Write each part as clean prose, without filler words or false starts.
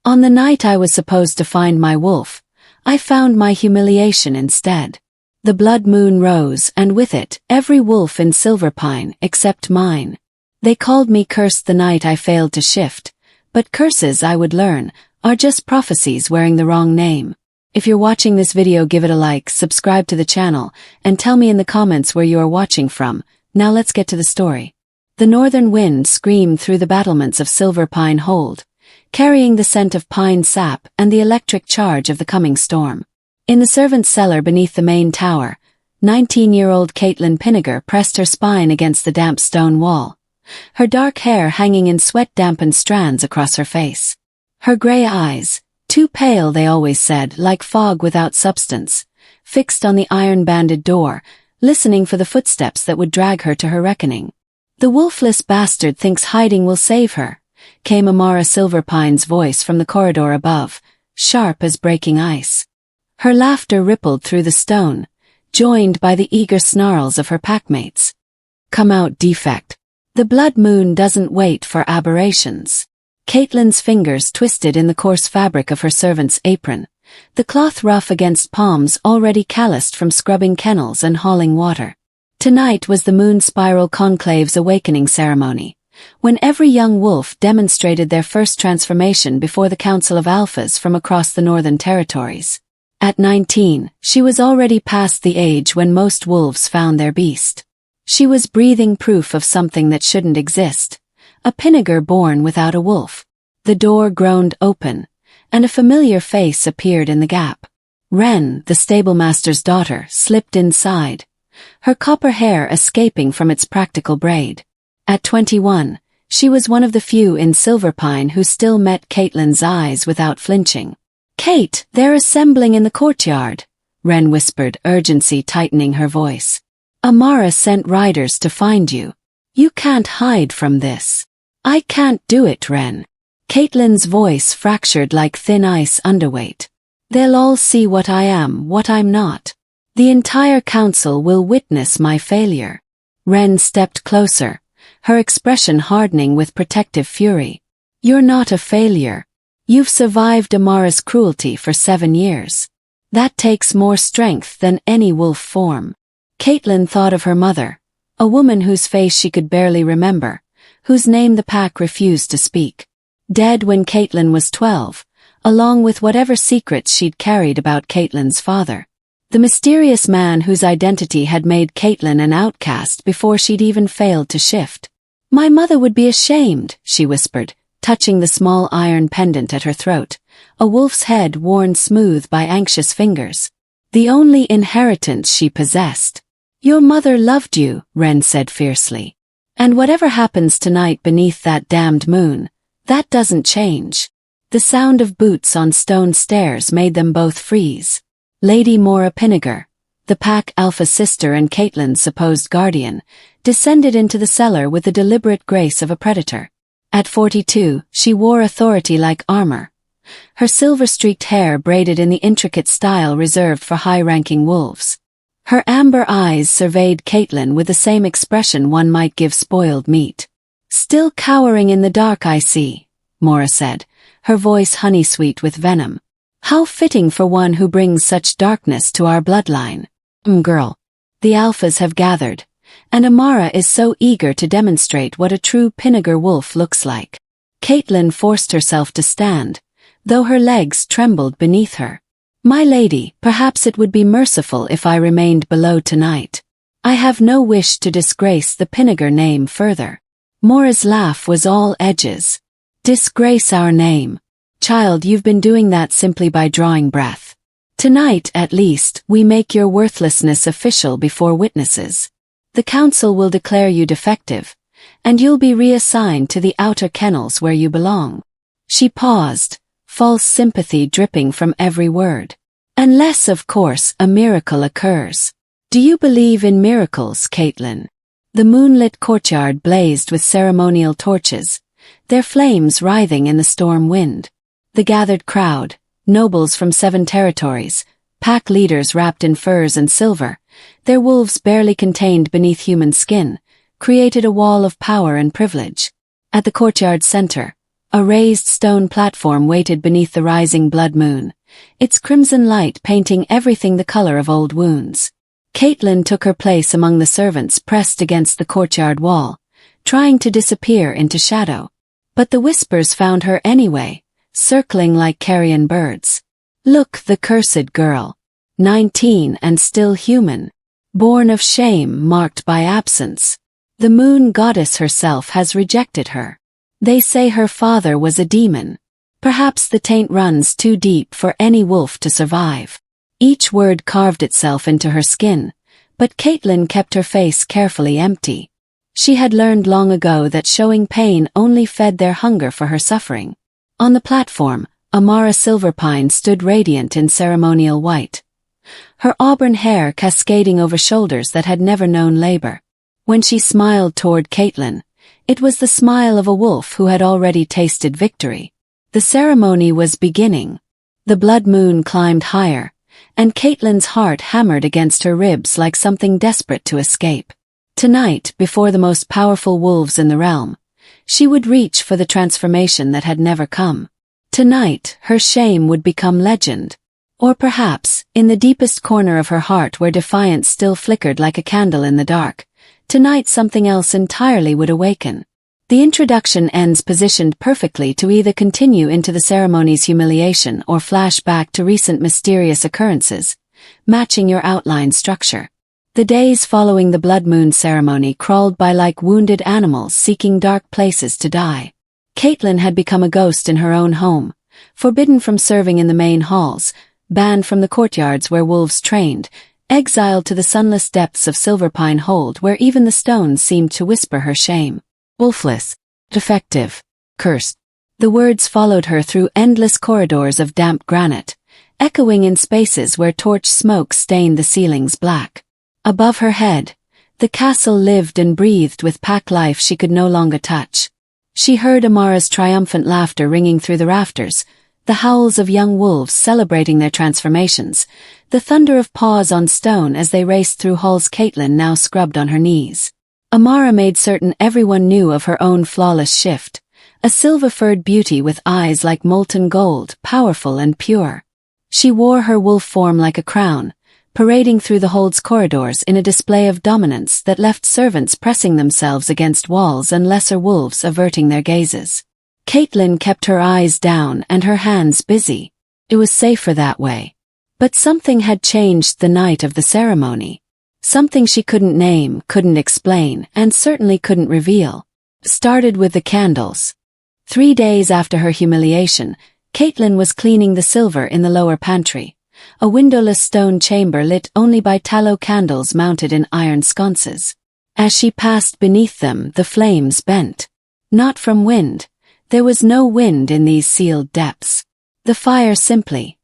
On the night I was supposed to find my wolf, I found my humiliation instead. The blood moon rose, and with it, every wolf in Silverpine except mine. They called me cursed the night I failed to shift, but curses, I would learn, are just prophecies wearing the wrong name. If you're watching this video, give it a like, subscribe to the channel, and tell me in the comments where you are watching from. Now let's get to the story. The northern wind screamed through the battlements of Silverpine Hold, carrying the scent of pine sap and the electric charge of the coming storm. In the servants' cellar beneath the main tower, 19-year-old Kaitlin Pinegar pressed her spine against the damp stone wall, her dark hair hanging in sweat-dampened strands across her face. Her gray eyes, too pale they always said, like fog without substance, fixed on the iron-banded door, listening for the footsteps that would drag her to her reckoning. "The wolfless bastard thinks hiding will save her," came Amara Silverpine's voice from the corridor above, sharp as breaking ice. Her laughter rippled through the stone, joined by the eager snarls of her packmates. "Come out, defect. The blood moon doesn't wait for aberrations." Kaitlin's fingers twisted in the coarse fabric of her servant's apron, the cloth rough against palms already calloused from scrubbing kennels and hauling water. Tonight was the Moon Spiral Conclave's awakening ceremony, when every young wolf demonstrated their first transformation before the Council of Alphas from across the Northern Territories. At 19, she was already past the age when most wolves found their beast. She was breathing proof of something that shouldn't exist, a Pinegar born without a wolf. The door groaned open, and a familiar face appeared in the gap. Wren, the stablemaster's daughter, slipped inside, her copper hair escaping from its practical braid. At 21, she was one of the few in Silverpine who still met Kaitlin's eyes without flinching. "Kate, they're assembling in the courtyard," Wren whispered, urgency tightening her voice. "Amara sent riders to find you. You can't hide from this." "I can't do it, Wren." Kaitlin's voice fractured like thin ice underweight. "They'll all see what I am, what I'm not. The entire council will witness my failure." Wren stepped closer, her expression hardening with protective fury. "You're not a failure. You've survived Amara's cruelty for 7 years. That takes more strength than any wolf form." Kaitlin thought of her mother, a woman whose face she could barely remember, whose name the pack refused to speak. Dead when Kaitlin was 12, along with whatever secrets she'd carried about Caitlin's father. The mysterious man whose identity had made Kaitlin an outcast before she'd even failed to shift. "My mother would be ashamed," she whispered, touching the small iron pendant at her throat, a wolf's head worn smooth by anxious fingers. The only inheritance she possessed. "Your mother loved you," Wren said fiercely. "And whatever happens tonight beneath that damned moon, that doesn't change." The sound of boots on stone stairs made them both freeze. Lady Mora Pinegar, the pack alpha sister and Kaitlin's supposed guardian, descended into the cellar with the deliberate grace of a predator. At 42, she wore authority like armor, her silver-streaked hair braided in the intricate style reserved for high-ranking wolves. Her amber eyes surveyed Kaitlin with the same expression one might give spoiled meat. "Still cowering in the dark, I see," Mora said, her voice honey-sweet with venom. "How fitting for one who brings such darkness to our bloodline." Girl. The alphas have gathered, and Amara is so eager to demonstrate what a true Pinegar wolf looks like. Kaitlin forced herself to stand, though her legs trembled beneath her. "My lady, perhaps it would be merciful if I remained below tonight. I have no wish to disgrace the Pinegar name further." Mora's laugh was all edges. "Disgrace our name? Child, you've been doing that simply by drawing breath. Tonight, at least, we make your worthlessness official before witnesses. The council will declare you defective, and you'll be reassigned to the outer kennels where you belong." She paused, false sympathy dripping from every word. "Unless, of course, a miracle occurs." "Do you believe in miracles, Kaitlin?" The moonlit courtyard blazed with ceremonial torches, their flames writhing in the storm wind. The gathered crowd, nobles from 7 territories, pack leaders wrapped in furs and silver, their wolves barely contained beneath human skin, created a wall of power and privilege. At the courtyard's center, A raised stone platform waited beneath the rising blood moon, its crimson light painting everything the color of old wounds. Kaitlin took her place among the servants pressed against the courtyard wall, trying to disappear into shadow. But the whispers found her anyway, circling like carrion birds. Look, the cursed girl. 19 and still human. Born of shame marked by absence. The moon goddess herself has rejected her. They say her father was a demon. Perhaps the taint runs too deep for any wolf to survive. Each word carved itself into her skin, but Kaitlin kept her face carefully empty. She had learned long ago that showing pain only fed their hunger for her suffering. On the platform, Amara Silverpine stood radiant in ceremonial white, her auburn hair cascading over shoulders that had never known labor. When she smiled toward Kaitlin, it was the smile of a wolf who had already tasted victory. The ceremony was beginning. The blood moon climbed higher, and Caitlin's heart hammered against her ribs like something desperate to escape. Tonight, before the most powerful wolves in the realm, she would reach for the transformation that had never come. Tonight, her shame would become legend. Or perhaps, in the deepest corner of her heart where defiance still flickered like a candle in the dark, tonight something else entirely would awaken. The introduction ends positioned perfectly to either continue into the ceremony's humiliation or flash back to recent mysterious occurrences, matching your outline structure. The days following the blood moon ceremony crawled by like wounded animals seeking dark places to die. Kaitlin had become a ghost in her own home, forbidden from serving in the main halls, banned from the courtyards where wolves trained, exiled to the sunless depths of Silverpine Hold where even the stones seemed to whisper her shame. Wolfless, defective, cursed. The words followed her through endless corridors of damp granite, echoing in spaces where torch smoke stained the ceilings black. Above her head, the castle lived and breathed with pack life she could no longer touch. She heard Amara's triumphant laughter ringing through the rafters, the howls of young wolves celebrating their transformations, the thunder of paws on stone as they raced through halls. Kaitlin now scrubbed on her knees. Amara made certain everyone knew of her own flawless shift, a silver-furred beauty with eyes like molten gold, powerful and pure. She wore her wolf form like a crown, parading through the hold's corridors in a display of dominance that left servants pressing themselves against walls and lesser wolves averting their gazes. Kaitlin kept her eyes down and her hands busy. It was safer that way. But something had changed the night of the ceremony. Something she couldn't name, couldn't explain, and certainly couldn't reveal. Started with the candles. 3 days after her humiliation, Kaitlin was cleaning the silver in the lower pantry, a windowless stone chamber lit only by tallow candles mounted in iron sconces. As she passed beneath them, the flames bent. Not from wind. There was no wind in these sealed depths. The fire simply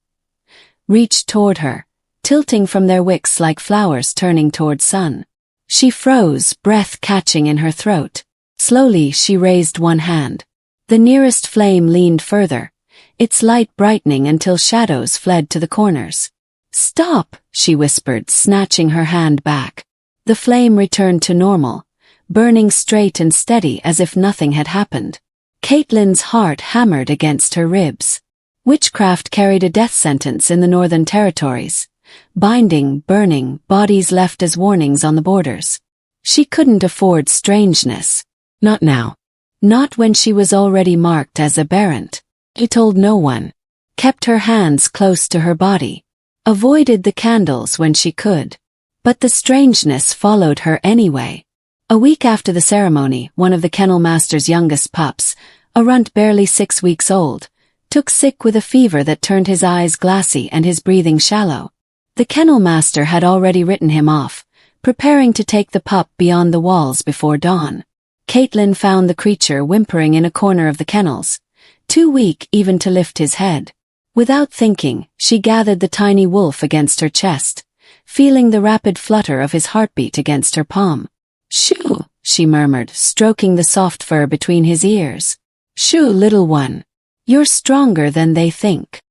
reached toward her, tilting from their wicks like flowers turning toward sun. She froze, breath catching in her throat. Slowly she raised one hand. The nearest flame leaned further, its light brightening until shadows fled to the corners. "Stop," she whispered, snatching her hand back. The flame returned to normal, burning straight and steady as if nothing had happened. Caitlin's heart hammered against her ribs. Witchcraft carried a death sentence in the Northern Territories. Binding, burning, bodies left as warnings on the borders. She couldn't afford strangeness. Not now. Not when she was already marked as aberrant. She told no one. Kept her hands close to her body. Avoided the candles when she could. But the strangeness followed her anyway. A week after the ceremony, one of the kennel master's youngest pups, a runt barely 6 weeks old, took sick with a fever that turned his eyes glassy and his breathing shallow. The kennel master had already written him off, preparing to take the pup beyond the walls before dawn. Kaitlin found the creature whimpering in a corner of the kennels, too weak even to lift his head. Without thinking, she gathered the tiny wolf against her chest, feeling the rapid flutter of his heartbeat against her palm. "Shoo," she murmured, stroking the soft fur between his ears. "Shoo, little one. You're stronger than they think."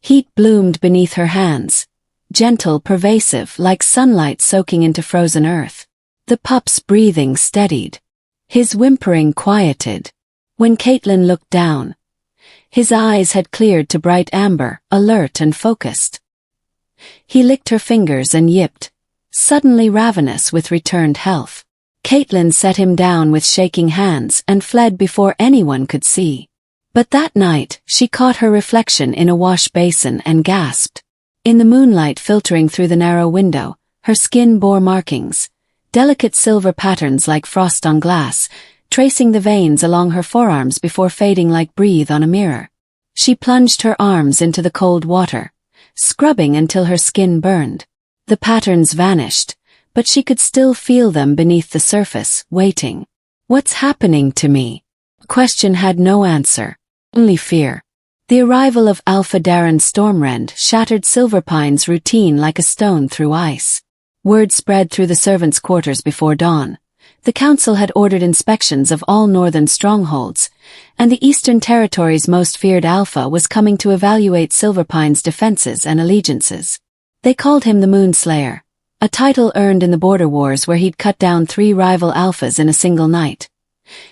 Heat bloomed beneath her hands, gentle, pervasive, like sunlight soaking into frozen earth. The pup's breathing steadied. His whimpering quieted. When Kaitlin looked down, his eyes had cleared to bright amber, alert and focused. He licked her fingers and yipped, suddenly ravenous with returned health. Kaitlin set him down with shaking hands and fled before anyone could see. But that night, she caught her reflection in a wash basin and gasped. In the moonlight filtering through the narrow window, her skin bore markings, delicate silver patterns like frost on glass, tracing the veins along her forearms before fading like breath on a mirror. She plunged her arms into the cold water, scrubbing until her skin burned. The patterns vanished, but she could still feel them beneath the surface, waiting. What's happening to me? The question had no answer, only fear. The arrival of Alpha Darren Stormrend shattered Silverpine's routine like a stone through ice. Word spread through the servants' quarters before dawn. The council had ordered inspections of all northern strongholds, and the Eastern Territory's most feared Alpha was coming to evaluate Silverpine's defenses and allegiances. They called him the Moonslayer, a title earned in the border wars where he'd cut down 3 rival Alphas in a single night.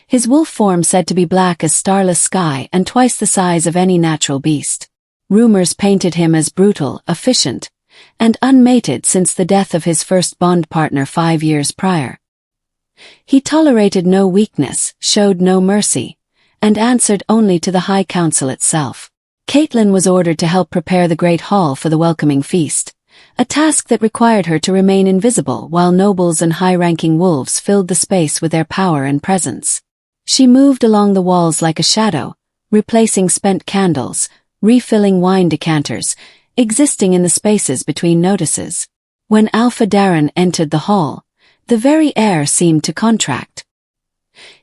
His wolf form said to be black as starless sky and twice the size of any natural beast. Rumors painted him as brutal, efficient, and unmated since the death of his first bond partner 5 years prior. He tolerated no weakness, showed no mercy, and answered only to the High Council itself. Kaitlin was ordered to help prepare the Great Hall for the welcoming feast, a task that required her to remain invisible while nobles and high-ranking wolves filled the space with their power and presence. She moved along the walls like a shadow, replacing spent candles, refilling wine decanters, existing in the spaces between notices. When Alpha Darren entered the hall, the very air seemed to contract.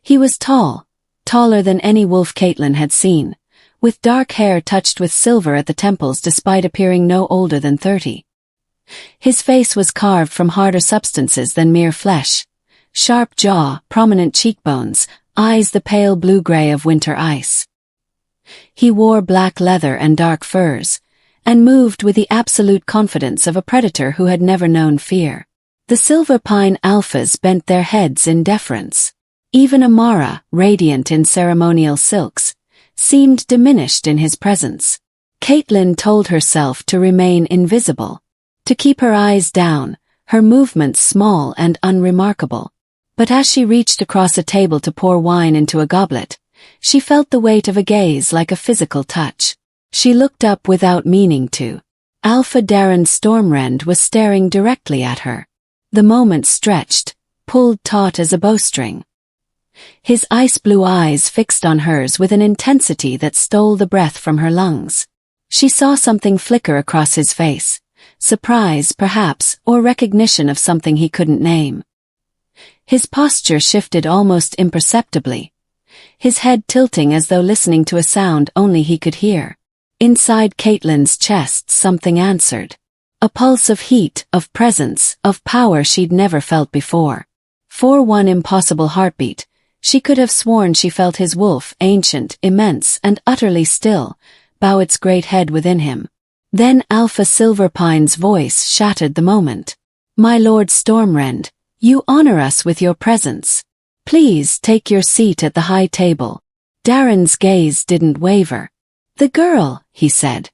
He was tall, taller than any wolf Kaitlin had seen, with dark hair touched with silver at the temples despite appearing no older than 30. His face was carved from harder substances than mere flesh, sharp jaw, prominent cheekbones, eyes the pale blue-gray of winter ice. He wore black leather and dark furs, and moved with the absolute confidence of a predator who had never known fear. The Silverpine Alphas bent their heads in deference. Even Amara, radiant in ceremonial silks, seemed diminished in his presence. Kaitlin told herself to remain invisible, to keep her eyes down, her movements small and unremarkable. But as she reached across a table to pour wine into a goblet, she felt the weight of a gaze like a physical touch. She looked up without meaning to. Alpha Darren Stormrend was staring directly at her. The moment stretched, pulled taut as a bowstring. His ice-blue eyes fixed on hers with an intensity that stole the breath from her lungs. She saw something flicker across his face. Surprise, perhaps, or recognition of something he couldn't name. His posture shifted almost imperceptibly, his head tilting as though listening to a sound only he could hear. Inside Kaitlin's chest something answered. A pulse of heat, of presence, of power she'd never felt before. For one impossible heartbeat, she could have sworn she felt his wolf, ancient, immense, and utterly still, bow its great head within him. Then Alpha Silverpine's voice shattered the moment. "My Lord Stormrend, you honor us with your presence. Please take your seat at the high table." Darren's gaze didn't waver. "The girl," he said,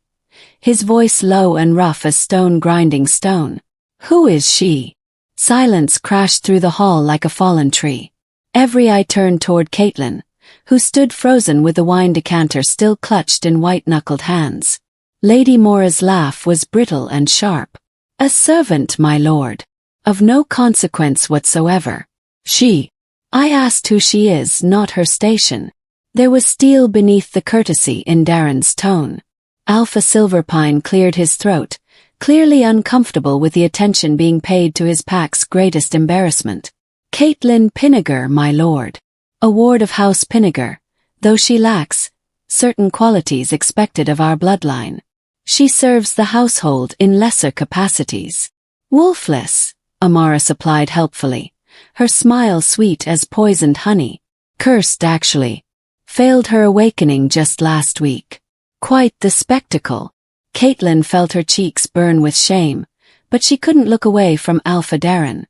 his voice low and rough as stone grinding stone. "Who is she?" Silence crashed through the hall like a fallen tree. Every eye turned toward Kaitlin, who stood frozen with the wine decanter still clutched in white-knuckled hands. Lady Mora's laugh was brittle and sharp. "A servant, my lord. Of no consequence whatsoever. She. I asked who she is, not her station." There was steel beneath the courtesy in Darren's tone. Alpha Silverpine cleared his throat, clearly uncomfortable with the attention being paid to his pack's greatest embarrassment. "Kaitlin Pinegar, my lord. A ward of House Pinegar, though she lacks certain qualities expected of our bloodline. She serves the household in lesser capacities." "Wolfless," Amara supplied helpfully, her smile sweet as poisoned honey. "Cursed, actually. Failed her awakening just last week." Quite the spectacle. Kaitlin felt her cheeks burn with shame, but she couldn't look away from Alpha Darren.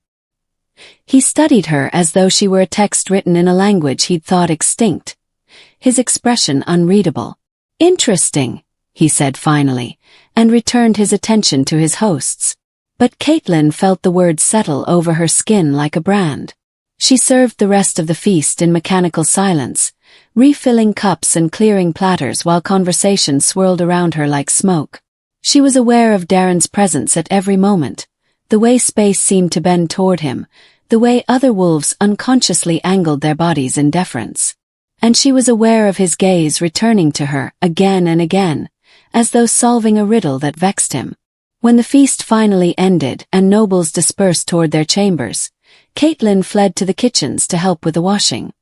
He studied her as though she were a text written in a language he'd thought extinct, his expression unreadable. "Interesting," he said finally, and returned his attention to his hosts. But Kaitlin felt the words settle over her skin like a brand. She served the rest of the feast in mechanical silence, refilling cups and clearing platters while conversation swirled around her like smoke. She was aware of Darren's presence at every moment, the way space seemed to bend toward him, the way other wolves unconsciously angled their bodies in deference. And she was aware of his gaze returning to her again and again, as though solving a riddle that vexed him. When the feast finally ended and nobles dispersed toward their chambers, Kaitlin fled to the kitchens to help with the washing.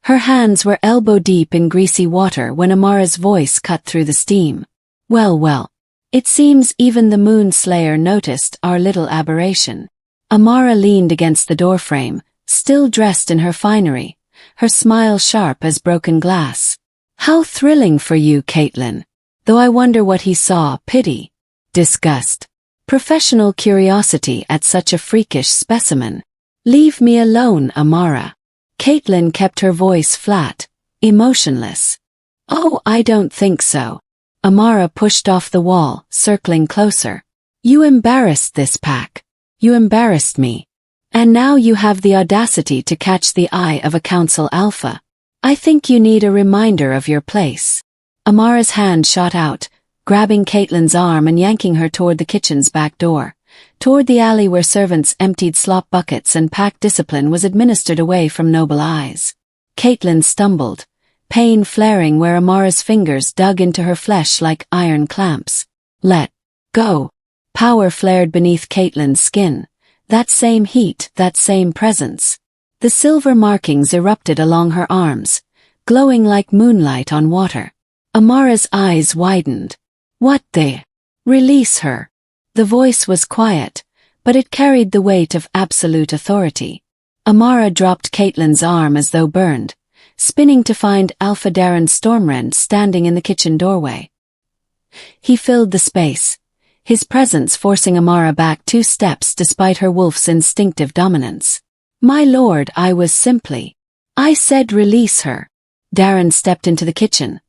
Her hands were elbow-deep in greasy water when Amara's voice cut through the steam. "Well, well. It seems even the Moon Slayer noticed our little aberration." Amara leaned against the doorframe, still dressed in her finery, her smile sharp as broken glass. "How thrilling for you, Kaitlin. Though I wonder what he saw, pity, disgust, professional curiosity at such a freakish specimen." "Leave me alone, Amara." Kaitlin kept her voice flat, emotionless. "Oh, I don't think so." Amara pushed off the wall, circling closer. "You embarrassed this pack. You embarrassed me. And now you have the audacity to catch the eye of a council alpha. I think you need a reminder of your place." Amara's hand shot out, grabbing Caitlin's arm and yanking her toward the kitchen's back door, toward the alley where servants emptied slop buckets and pack discipline was administered away from noble eyes. Kaitlin stumbled, pain flaring where Amara's fingers dug into her flesh like iron clamps. "Let go." Power flared beneath Caitlin's skin. That same heat, that same presence. The silver markings erupted along her arms, glowing like moonlight on water. Amara's eyes widened. "What the? Release her." The voice was quiet, but it carried the weight of absolute authority. Amara dropped Caitlin's arm as though burned, spinning to find Alpha Darren Stormrend standing in the kitchen doorway. He filled the space, his presence forcing Amara back 2 steps despite her wolf's instinctive dominance. "My lord, I was simply—" "I said release her." Darren stepped into the kitchen,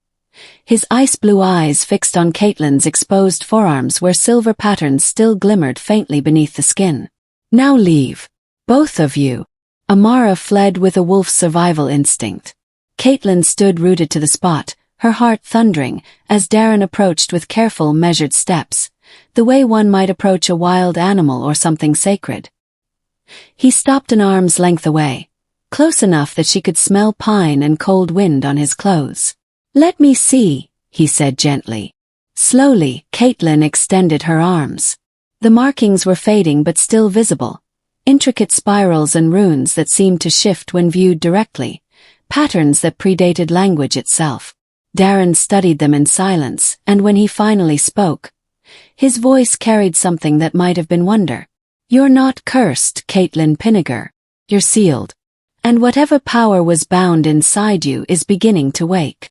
his ice-blue eyes fixed on Caitlin's exposed forearms where silver patterns still glimmered faintly beneath the skin. "Now leave. Both of you." Amara fled with a wolf's survival instinct. Kaitlin stood rooted to the spot, her heart thundering, as Darren approached with careful, measured steps, the way one might approach a wild animal or something sacred. He stopped an arm's length away, close enough that she could smell pine and cold wind on his clothes. "Let me see," he said gently. Slowly, Kaitlin extended her arms. The markings were fading but still visible, intricate spirals and runes that seemed to shift when viewed directly, patterns that predated language itself. Darren studied them in silence, and when he finally spoke, his voice carried something that might have been wonder. "You're not cursed, Kaitlin Pinegar. You're sealed. And whatever power was bound inside you is beginning to wake."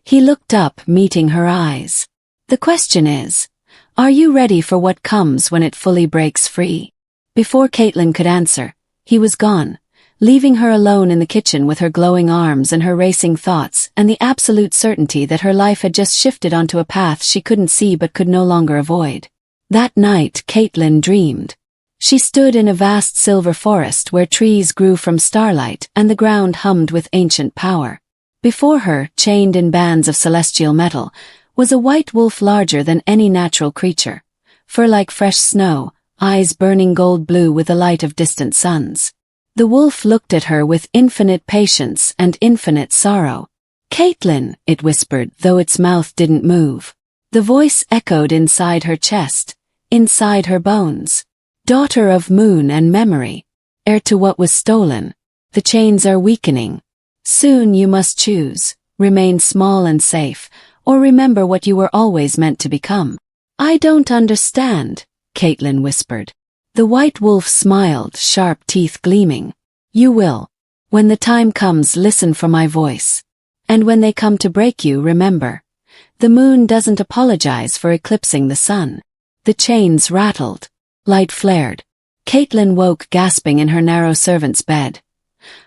He looked up, meeting her eyes. "The question is, are you ready for what comes when it fully breaks free?" Before Kaitlin could answer, he was gone, leaving her alone in the kitchen with her glowing arms and her racing thoughts and the absolute certainty that her life had just shifted onto a path she couldn't see but could no longer avoid. That night, Kaitlin dreamed. She stood in a vast silver forest where trees grew from starlight and the ground hummed with ancient power. Before her, chained in bands of celestial metal, was a white wolf larger than any natural creature, fur like fresh snow, eyes burning gold blue with the light of distant suns. The wolf looked at her with infinite patience and infinite sorrow. "Kaitlin," it whispered, though its mouth didn't move. The voice echoed inside her chest, inside her bones. "Daughter of moon and memory, heir to what was stolen. The chains are weakening. Soon you must choose, remain small and safe, or remember what you were always meant to become." "I don't understand," Kaitlin whispered. The white wolf smiled, sharp teeth gleaming. "You will. When the time comes, listen for my voice. And when they come to break you, remember. The moon doesn't apologize for eclipsing the sun." The chains rattled. Light flared. Kaitlin woke gasping in her narrow servant's bed.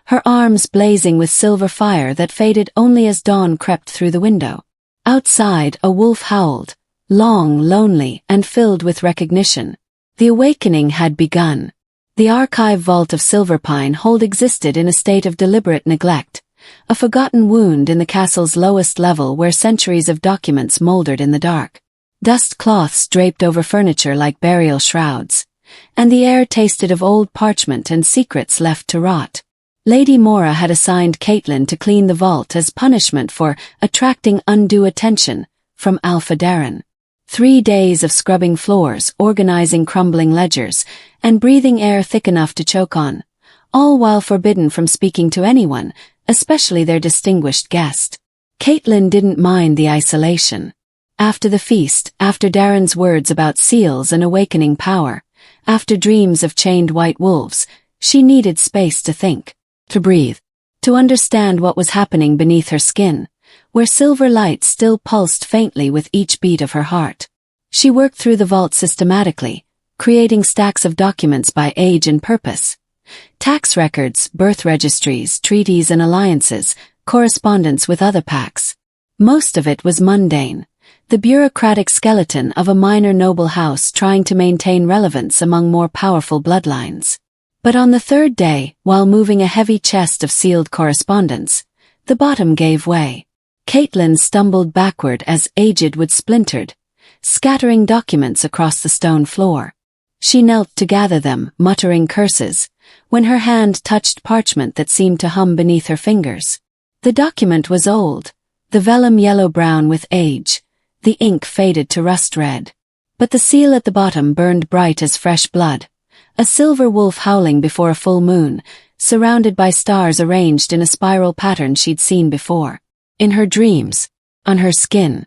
her arms blazing with silver fire that faded only as dawn crept through the window. Outside, a wolf howled, long, lonely, and filled with recognition. The awakening had begun. The archive vault of Silverpine Hold existed in a state of deliberate neglect, a forgotten wound in the castle's lowest level where centuries of documents mouldered in the dark. Dust cloths draped over furniture like burial shrouds, and the air tasted of old parchment and secrets left to rot. Lady Mora had assigned Kaitlin to clean the vault as punishment for attracting undue attention from Alpha Darren. 3 days of scrubbing floors, organizing crumbling ledgers, and breathing air thick enough to choke on, all while forbidden from speaking to anyone, especially their distinguished guest. Kaitlin didn't mind the isolation. After the feast, after Darren's words about seals and awakening power, after dreams of chained white wolves, she needed space to think, to breathe, to understand what was happening beneath her skin, where silver light still pulsed faintly with each beat of her heart. She worked through the vault systematically, creating stacks of documents by age and purpose. Tax records, birth registries, treaties and alliances, correspondence with other pacts. Most of it was mundane, the bureaucratic skeleton of a minor noble house trying to maintain relevance among more powerful bloodlines. But on the third day, while moving a heavy chest of sealed correspondence, the bottom gave way. Kaitlin stumbled backward as aged wood splintered, scattering documents across the stone floor. She knelt to gather them, muttering curses, when her hand touched parchment that seemed to hum beneath her fingers. The document was old, the vellum yellow-brown with age, the ink faded to rust red. But the seal at the bottom burned bright as fresh blood, a silver wolf howling before a full moon, surrounded by stars arranged in a spiral pattern she'd seen before. In her dreams, on her skin.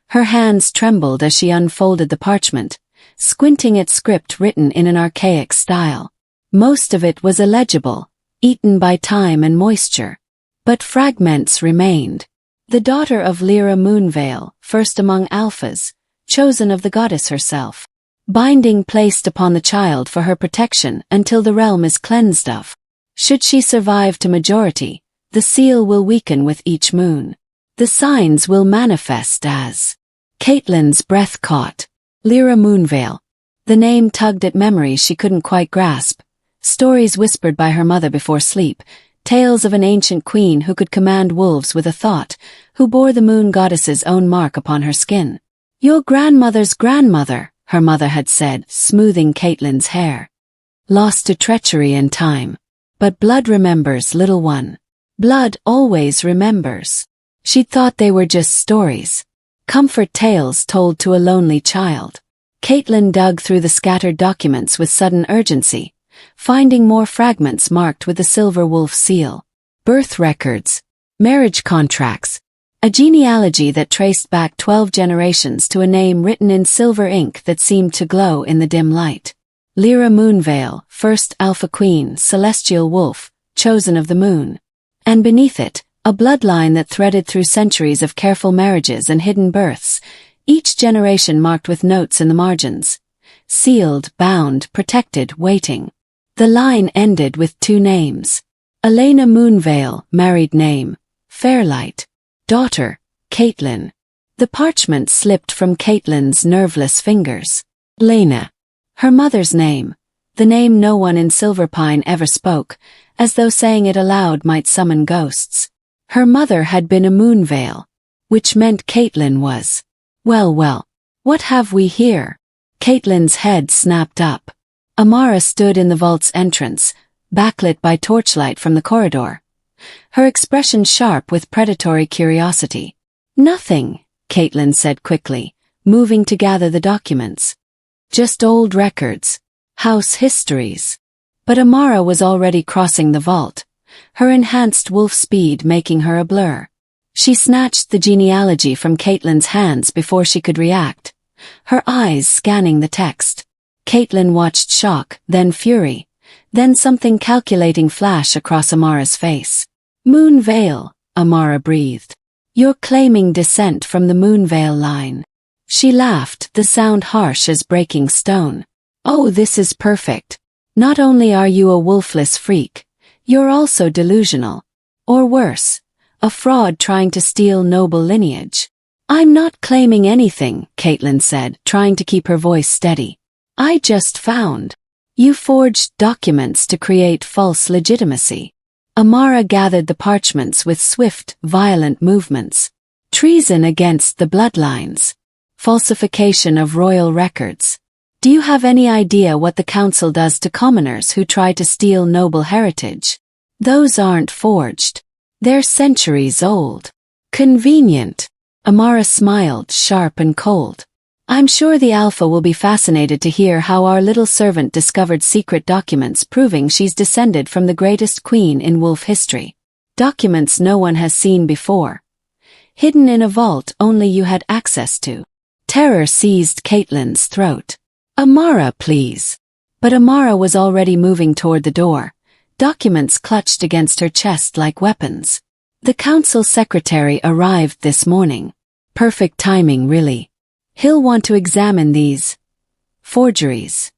Her hands trembled as she unfolded the parchment, squinting at script written in an archaic style. Most of it was illegible, eaten by time and moisture. But fragments remained. The daughter of Lyra Moonveil, first among alphas, chosen of the goddess herself. Binding placed upon the child for her protection until the realm is cleansed of. Should she survive to majority, the seal will weaken with each moon. The signs will manifest as. Caitlin's breath caught. Lyra Moonveil. The name tugged at memories she couldn't quite grasp. Stories whispered by her mother before sleep. Tales of an ancient queen who could command wolves with a thought, who bore the moon goddess's own mark upon her skin. Your grandmother's grandmother, her mother had said, smoothing Caitlin's hair. Lost to treachery and time. But blood remembers, little one. Blood always remembers. She'd thought they were just stories. Comfort tales told to a lonely child. Kaitlin dug through the scattered documents with sudden urgency, finding more fragments marked with the silver wolf seal. Birth records, marriage contracts, a genealogy that traced back 12 generations to a name written in silver ink that seemed to glow in the dim light. Lyra Moonveil, first Alpha Queen, celestial wolf, chosen of the moon. And beneath it, a bloodline that threaded through centuries of careful marriages and hidden births, each generation marked with notes in the margins. Sealed, bound, protected, waiting. The line ended with 2 names. Elena Moonveil, married name. Fairlight. Daughter, Kaitlin. The parchment slipped from Caitlin's nerveless fingers. Lena. Her mother's name. The name no one in Silverpine ever spoke, as though saying it aloud might summon ghosts. Her mother had been a Moonveil, which meant Kaitlin was. Well, what have we here? Caitlin's head snapped up. Amara stood in the vault's entrance, backlit by torchlight from the corridor. Her expression sharp with predatory curiosity. Nothing, Kaitlin said quickly, moving to gather the documents. Just old records. House histories. But Amara was already crossing the vault, her enhanced wolf speed making her a blur. She snatched the genealogy from Caitlin's hands before she could react, her eyes scanning the text. Kaitlin watched shock, then fury, then something calculating flash across Amara's face. Moonveil, Amara breathed. You're claiming descent from the Moonveil line. She laughed, the sound harsh as breaking stone. Oh, this is perfect. Not only are you a wolfless freak, You're also delusional. Or worse, a fraud trying to steal noble lineage. I'm not claiming anything, Kaitlin said, trying to keep her voice steady. I just found. You forged documents to create false legitimacy. Amara gathered the parchments with swift, violent movements. Treason against the bloodlines. Falsification of royal records. Do you have any idea what the council does to commoners who try to steal noble heritage? Those aren't forged. They're centuries old. Convenient. Amara smiled, sharp and cold. I'm sure the Alpha will be fascinated to hear how our little servant discovered secret documents proving she's descended from the greatest queen in wolf history. Documents no one has seen before. Hidden in a vault only you had access to. Terror seized Kaitlin's throat. Amara, please. But Amara was already moving toward the door, documents clutched against her chest like weapons. The council secretary arrived this morning. Perfect timing, really. He'll want to examine these forgeries.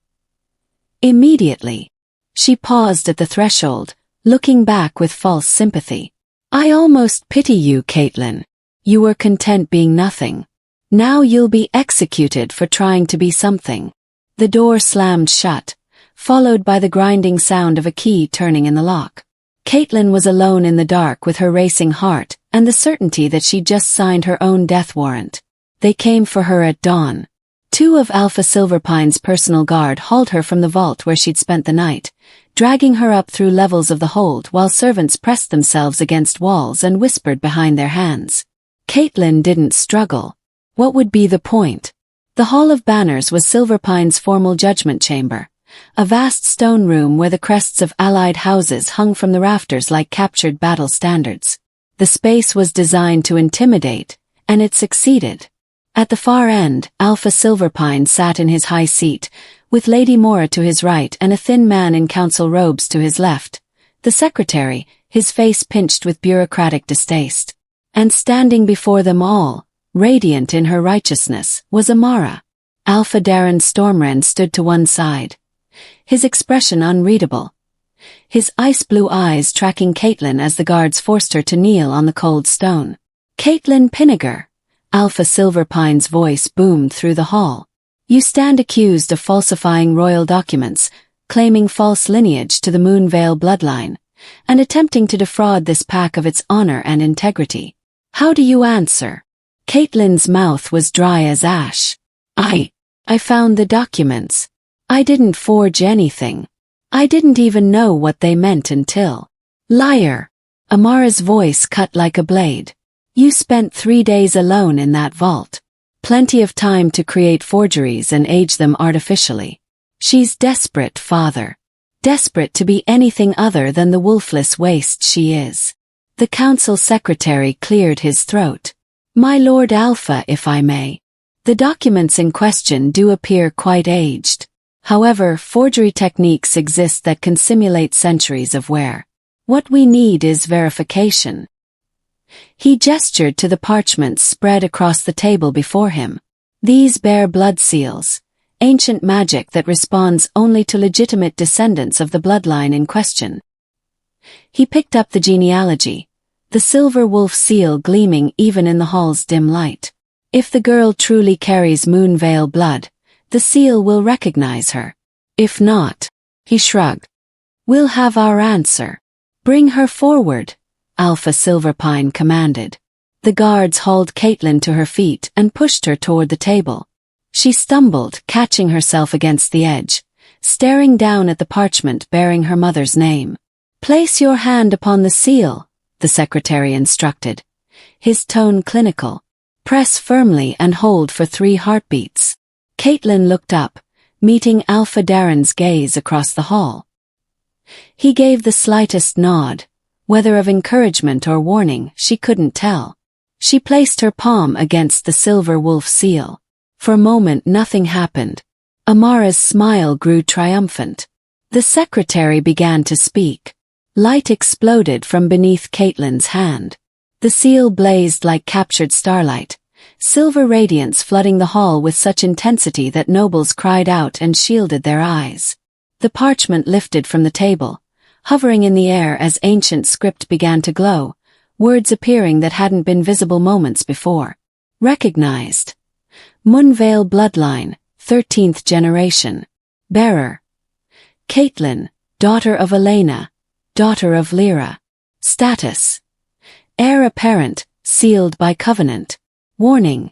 Immediately. She paused at the threshold, looking back with false sympathy. I almost pity you, Kaitlin. You were content being nothing. Now you'll be executed for trying to be something. The door slammed shut, followed by the grinding sound of a key turning in the lock. Kaitlin was alone in the dark with her racing heart and the certainty that she'd just signed her own death warrant. They came for her at dawn. 2 of Alpha Silverpine's personal guard hauled her from the vault where she'd spent the night, dragging her up through levels of the hold while servants pressed themselves against walls and whispered behind their hands. Kaitlin didn't struggle. What would be the point? The Hall of Banners was Silverpine's formal judgment chamber, a vast stone room where the crests of allied houses hung from the rafters like captured battle standards. The space was designed to intimidate, and it succeeded. At the far end, Alpha Silverpine sat in his high seat, with Lady Mora to his right and a thin man in council robes to his left. The secretary, his face pinched with bureaucratic distaste. And standing before them all, radiant in her righteousness, was Amara. Alpha Darren Stormrend stood to one side, his expression unreadable. His ice-blue eyes tracking Kaitlin as the guards forced her to kneel on the cold stone. Kaitlin Pinegar. Alpha Silverpine's voice boomed through the hall. You stand accused of falsifying royal documents, claiming false lineage to the Moonvale bloodline, and attempting to defraud this pack of its honor and integrity. How do you answer? Kaitlin's mouth was dry as ash. I found the documents. I didn't forge anything. I didn't even know what they meant until. Liar! Amara's voice cut like a blade. You spent 3 days alone in that vault. Plenty of time to create forgeries and age them artificially. She's desperate, father. Desperate to be anything other than the wolfless waste she is. The council secretary cleared his throat. My Lord Alpha, if I may. The documents in question do appear quite aged. However, forgery techniques exist that can simulate centuries of wear. What we need is verification. He gestured to the parchments spread across the table before him. These bear blood seals, ancient magic that responds only to legitimate descendants of the bloodline in question. He picked up the genealogy, the silver wolf seal gleaming even in the hall's dim light. If the girl truly carries Moonvale blood, the seal will recognize her. If not, he shrugged. We'll have our answer. Bring her forward, Alpha Silverpine commanded. The guards hauled Kaitlin to her feet and pushed her toward the table. She stumbled, catching herself against the edge, staring down at the parchment bearing her mother's name. Place your hand upon the seal, the secretary instructed, his tone clinical. Press firmly and hold for 3 heartbeats. Kaitlin looked up, meeting Alpha Darren's gaze across the hall. He gave the slightest nod, whether of encouragement or warning, she couldn't tell. She placed her palm against the silver wolf seal. For a moment nothing happened. Amara's smile grew triumphant. The secretary began to speak. Light exploded from beneath Kaitlin's hand. The seal blazed like captured starlight, silver radiance flooding the hall with such intensity that nobles cried out and shielded their eyes. The parchment lifted from the table, hovering in the air as ancient script began to glow, words appearing that hadn't been visible moments before. Recognized. Moonvale bloodline, 13th generation. Bearer. Kaitlin, daughter of Elena, daughter of Lyra. Status. Heir apparent, sealed by covenant. Warning.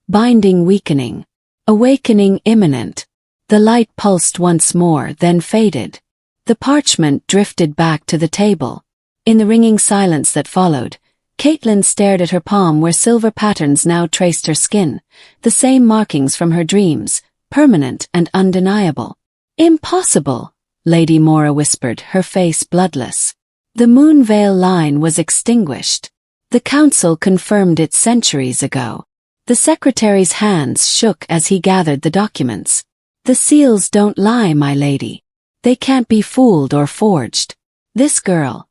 Binding weakening. Awakening imminent. The light pulsed once more, then faded. The parchment drifted back to the table. In the ringing silence that followed, Kaitlin stared at her palm where silver patterns now traced her skin, the same markings from her dreams, permanent and undeniable. Impossible, Lady Mora whispered, her face bloodless. The Moonvale line was extinguished. The council confirmed it centuries ago. The secretary's hands shook as he gathered the documents. The seals don't lie, my lady. They can't be fooled or forged. This girl.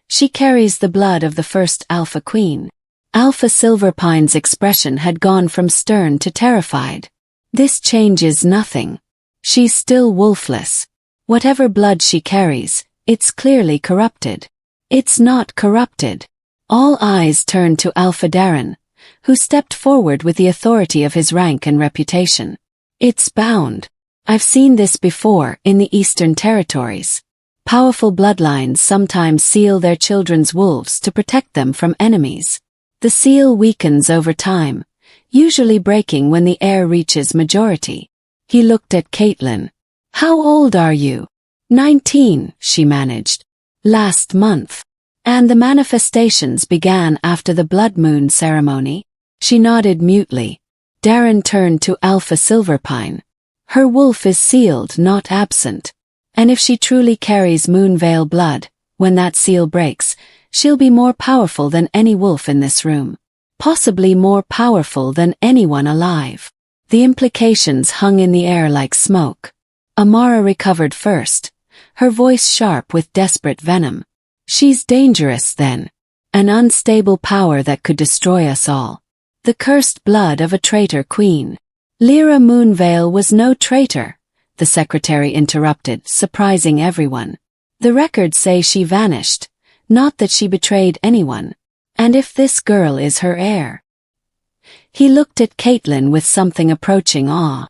She carries the blood of the first Alpha Queen. Alpha Silverpine's expression had gone from stern to terrified. This changes nothing. She's still wolfless. Whatever blood she carries, it's clearly corrupted. It's not corrupted. All eyes turned to Alpha Darren, who stepped forward with the authority of his rank and reputation. It's bound. I've seen this before in the Eastern Territories. Powerful bloodlines sometimes seal their children's wolves to protect them from enemies. The seal weakens over time, usually breaking when the heir reaches majority. He looked at Kaitlin. How old are you? 19, she managed. Last month. And the manifestations began after the blood moon ceremony? She nodded mutely. Darren turned to Alpha Silverpine. Her wolf is sealed, not absent. And if she truly carries Moonvale blood, when that seal breaks, she'll be more powerful than any wolf in this room. Possibly more powerful than anyone alive. The implications hung in the air like smoke. Amara recovered first, her voice sharp with desperate venom. She's dangerous then. An unstable power that could destroy us all. The cursed blood of a traitor queen. Lyra Moonvale was no traitor, the secretary interrupted, surprising everyone. The records say she vanished, not that she betrayed anyone. And if this girl is her heir? He looked at Kaitlin with something approaching awe.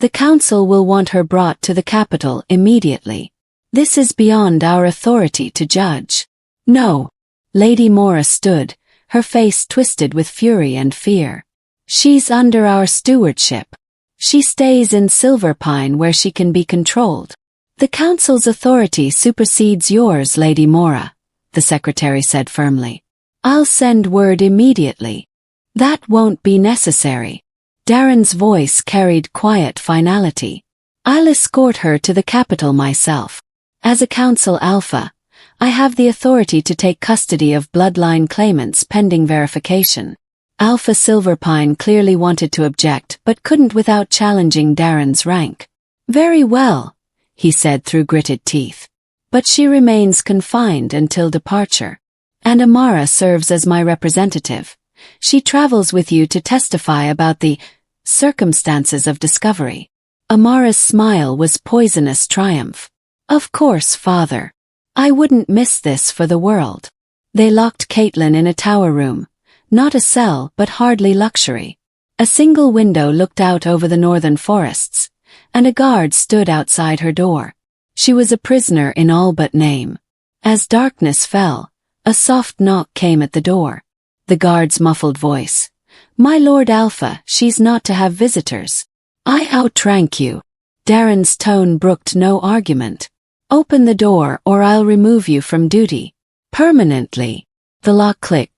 The council will want her brought to the capital immediately. This is beyond our authority to judge. No. Lady Mora stood, her face twisted with fury and fear. She's under our stewardship. She stays in Silverpine where she can be controlled. The council's authority supersedes yours, Lady Mora, the secretary said firmly. I'll send word immediately. That won't be necessary. Darren's voice carried quiet finality. I'll escort her to the capital myself. As a council alpha, I have the authority to take custody of bloodline claimants pending verification. Alpha Silverpine clearly wanted to object but couldn't without challenging Darren's rank. Very well, he said through gritted teeth. But she remains confined until departure. And Amara serves as my representative. She travels with you to testify about the circumstances of discovery. Amara's smile was poisonous triumph. Of course, father. I wouldn't miss this for the world. They locked Kaitlin in a tower room. Not a cell, but hardly luxury. A single window looked out over the northern forests, and a guard stood outside her door. She was a prisoner in all but name. As darkness fell, a soft knock came at the door. The guard's muffled voice. My Lord Alpha, she's not to have visitors. I outrank you. Darren's tone brooked no argument. Open the door or I'll remove you from duty. Permanently. The lock clicked.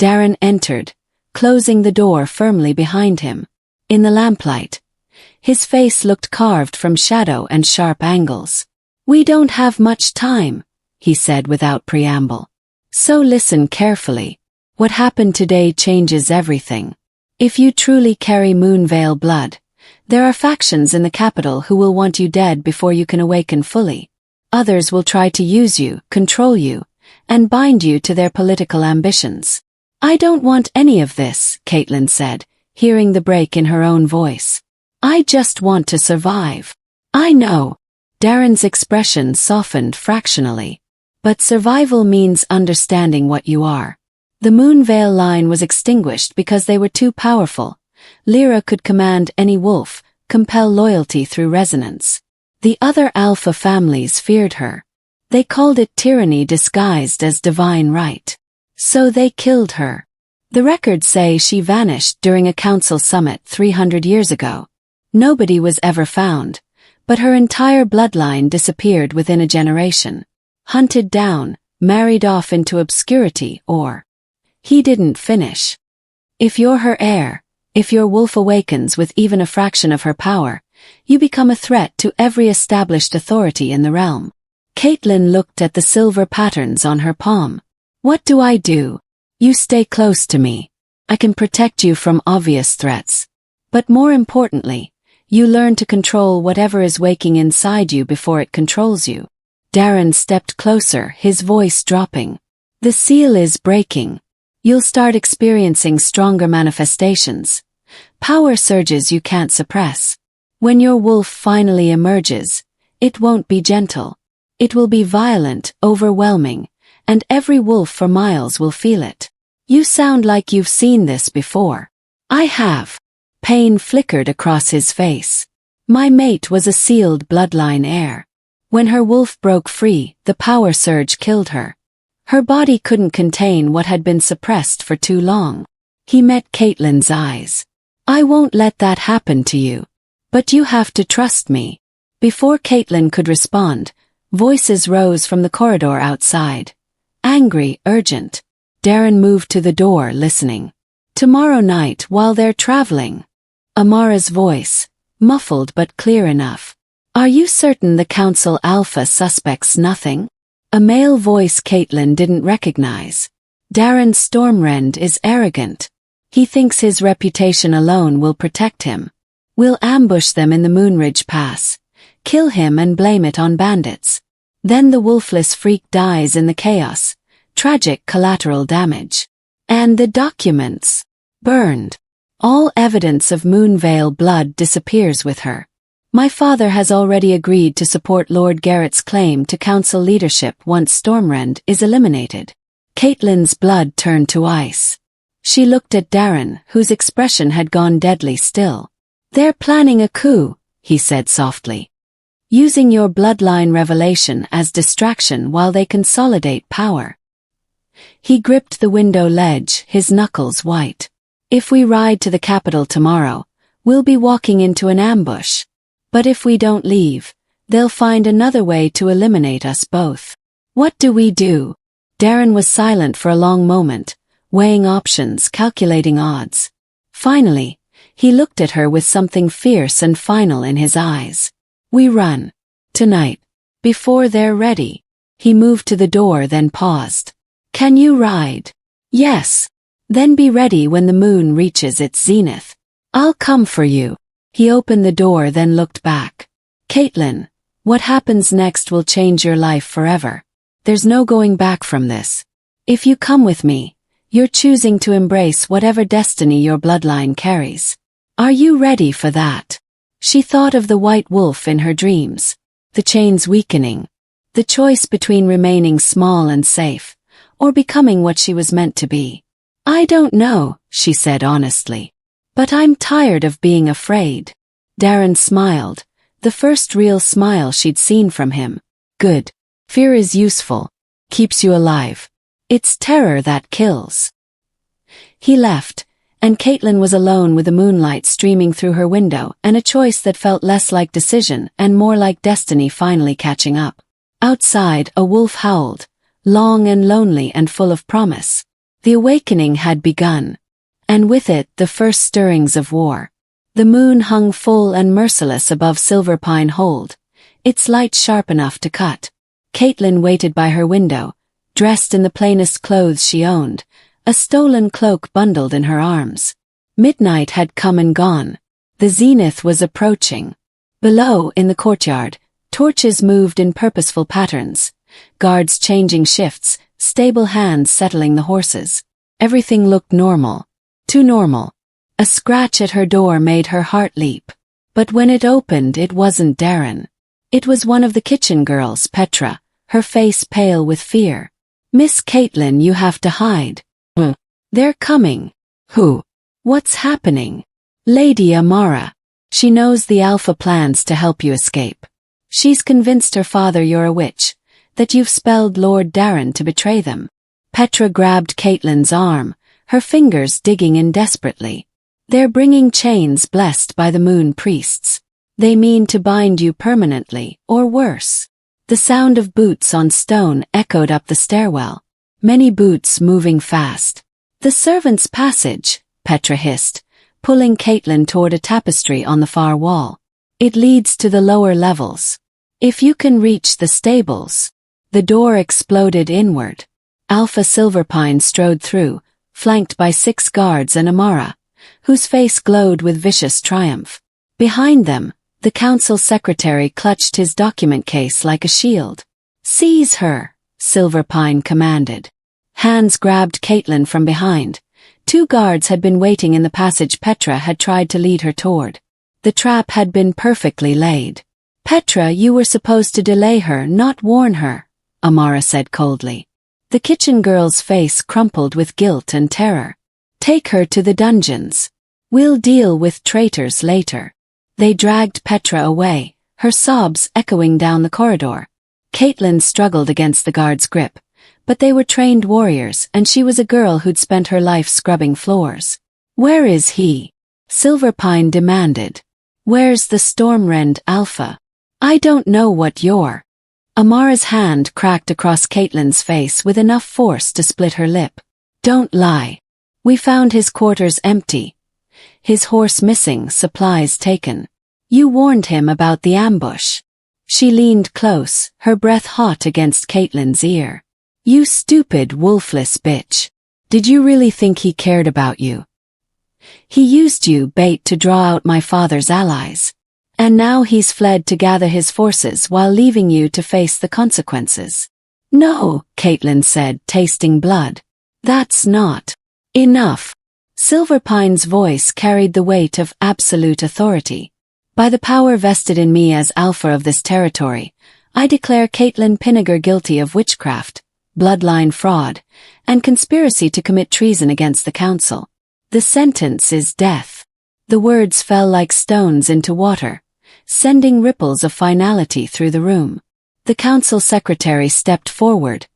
Darren entered, closing the door firmly behind him. In the lamplight, his face looked carved from shadow and sharp angles. We don't have much time, he said without preamble. So listen carefully. What happened today changes everything. If you truly carry Moonvale blood, there are factions in the capital who will want you dead before you can awaken fully. Others will try to use you, control you, and bind you to their political ambitions. I don't want any of this, Kaitlin said, hearing the break in her own voice. I just want to survive. I know. Darren's expression softened fractionally. But survival means understanding what you are. The Moonvale line was extinguished because they were too powerful. Lyra could command any wolf, compel loyalty through resonance. The other alpha families feared her. They called it tyranny disguised as divine right. So they killed her. The records say she vanished during a council summit 300 years ago. Nobody was ever found, but her entire bloodline disappeared within a generation. Hunted down, married off into obscurity, or... He didn't finish. If you're her heir, if your wolf awakens with even a fraction of her power, you become a threat to every established authority in the realm. Kaitlin looked at the silver patterns on her palm. What do I do? You stay close to me. I can protect you from obvious threats. But more importantly, you learn to control whatever is waking inside you before it controls you. Darren stepped closer, his voice dropping. The seal is breaking. You'll start experiencing stronger manifestations. Power surges you can't suppress. When your wolf finally emerges, it won't be gentle. It will be violent, overwhelming, and every wolf for miles will feel it. You sound like you've seen this before. I have. Pain flickered across his face. My mate was a sealed bloodline heir. When her wolf broke free, the power surge killed her. Her body couldn't contain what had been suppressed for too long. He met Kaitlin's eyes. I won't let that happen to you. But you have to trust me. Before Kaitlin could respond, voices rose from the corridor outside. Angry, urgent. Darren moved to the door, listening. Tomorrow night, while they're traveling. Amara's voice, muffled but clear enough. Are you certain the Council Alpha suspects nothing? A male voice Kaitlin didn't recognize. Darren Stormrend is arrogant. He thinks his reputation alone will protect him. We'll ambush them in the Moonridge Pass, kill him and blame it on bandits. Then the Wolfless freak dies in the chaos. Tragic collateral damage. And the documents. Burned. All evidence of Moonvale blood disappears with her. My father has already agreed to support Lord Garrett's claim to council leadership once Stormrend is eliminated. Kaitlin's blood turned to ice. She looked at Darren, whose expression had gone deadly still. They're planning a coup, he said softly. Using your bloodline revelation as distraction while they consolidate power. He gripped the window ledge, his knuckles white. If we ride to the capital tomorrow, we'll be walking into an ambush. But if we don't leave, they'll find another way to eliminate us both. What do we do? Darren was silent for a long moment, weighing options, calculating odds. Finally, he looked at her with something fierce and final in his eyes. We run. Tonight. Before they're ready. He moved to the door, then paused. Can you ride? Yes. Then be ready when the moon reaches its zenith. I'll come for you. He opened the door, then looked back. Kaitlin, what happens next will change your life forever. There's no going back from this. If you come with me, you're choosing to embrace whatever destiny your bloodline carries. Are you ready for that? She thought of the white wolf in her dreams. The chains weakening. The choice between remaining small and safe, or becoming what she was meant to be. I don't know, she said honestly. But I'm tired of being afraid. Darren smiled, the first real smile she'd seen from him. Good. Fear is useful. Keeps you alive. It's terror that kills. He left, and Kaitlin was alone with the moonlight streaming through her window and a choice that felt less like decision and more like destiny finally catching up. Outside, a wolf howled, long and lonely and full of promise. The awakening had begun. And with it the first stirrings of war. The moon hung full and merciless above Silverpine Hold, its light sharp enough to cut. Kaitlin waited by her window, dressed in the plainest clothes she owned, a stolen cloak bundled in her arms. Midnight had come and gone. The zenith was approaching. Below, in the courtyard, torches moved in purposeful patterns, guards changing shifts, stable hands settling the horses. Everything looked normal. Too normal. A scratch at her door made her heart leap. But when it opened, it wasn't Darren. It was one of the kitchen girls, Petra, her face pale with fear. "Miss Kaitlin, you have to hide." "They're coming." "Who? What's happening?" "Lady Amara. She knows the Alpha plans to help you escape. She's convinced her father you're a witch, that you've spelled Lord Darren to betray them." Petra grabbed Kaitlin's arm, her fingers digging in desperately. "They're bringing chains blessed by the moon priests. They mean to bind you permanently, or worse." The sound of boots on stone echoed up the stairwell, many boots moving fast. "The servants' passage," Petra hissed, pulling Kaitlin toward a tapestry on the far wall. "It leads to the lower levels. If you can reach the stables." The door exploded inward. Alpha Silverpine strode through, flanked by 6 guards and Amara, whose face glowed with vicious triumph. Behind them, the council secretary clutched his document case like a shield. "Seize her," Silverpine commanded. Hands grabbed Kaitlin from behind. 2 guards had been waiting in the passage Petra had tried to lead her toward. The trap had been perfectly laid. "Petra, you were supposed to delay her, not warn her," Amara said coldly. The kitchen girl's face crumpled with guilt and terror. "Take her to the dungeons. We'll deal with traitors later." They dragged Petra away, her sobs echoing down the corridor. Kaitlin struggled against the guard's grip, but they were trained warriors and she was a girl who'd spent her life scrubbing floors. "Where is he?" Silverpine demanded. "Where's the Stormrend Alpha?" "I don't know what you're." Amara's hand cracked across Kaitlin's face with enough force to split her lip. "Don't lie. We found his quarters empty. His horse missing, supplies taken. You warned him about the ambush." She leaned close, her breath hot against Kaitlin's ear. "You stupid wolfless bitch. Did you really think he cared about you? He used you, bait, to draw out my father's allies. And now he's fled to gather his forces while leaving you to face the consequences." "No," Kaitlin said, tasting blood. "That's not enough." Silverpine's voice carried the weight of absolute authority. "By the power vested in me as Alpha of this territory, I declare Kaitlin Pinegar guilty of witchcraft, bloodline fraud, and conspiracy to commit treason against the council. The sentence is death." The words fell like stones into water, sending ripples of finality through the room. The council secretary stepped forward,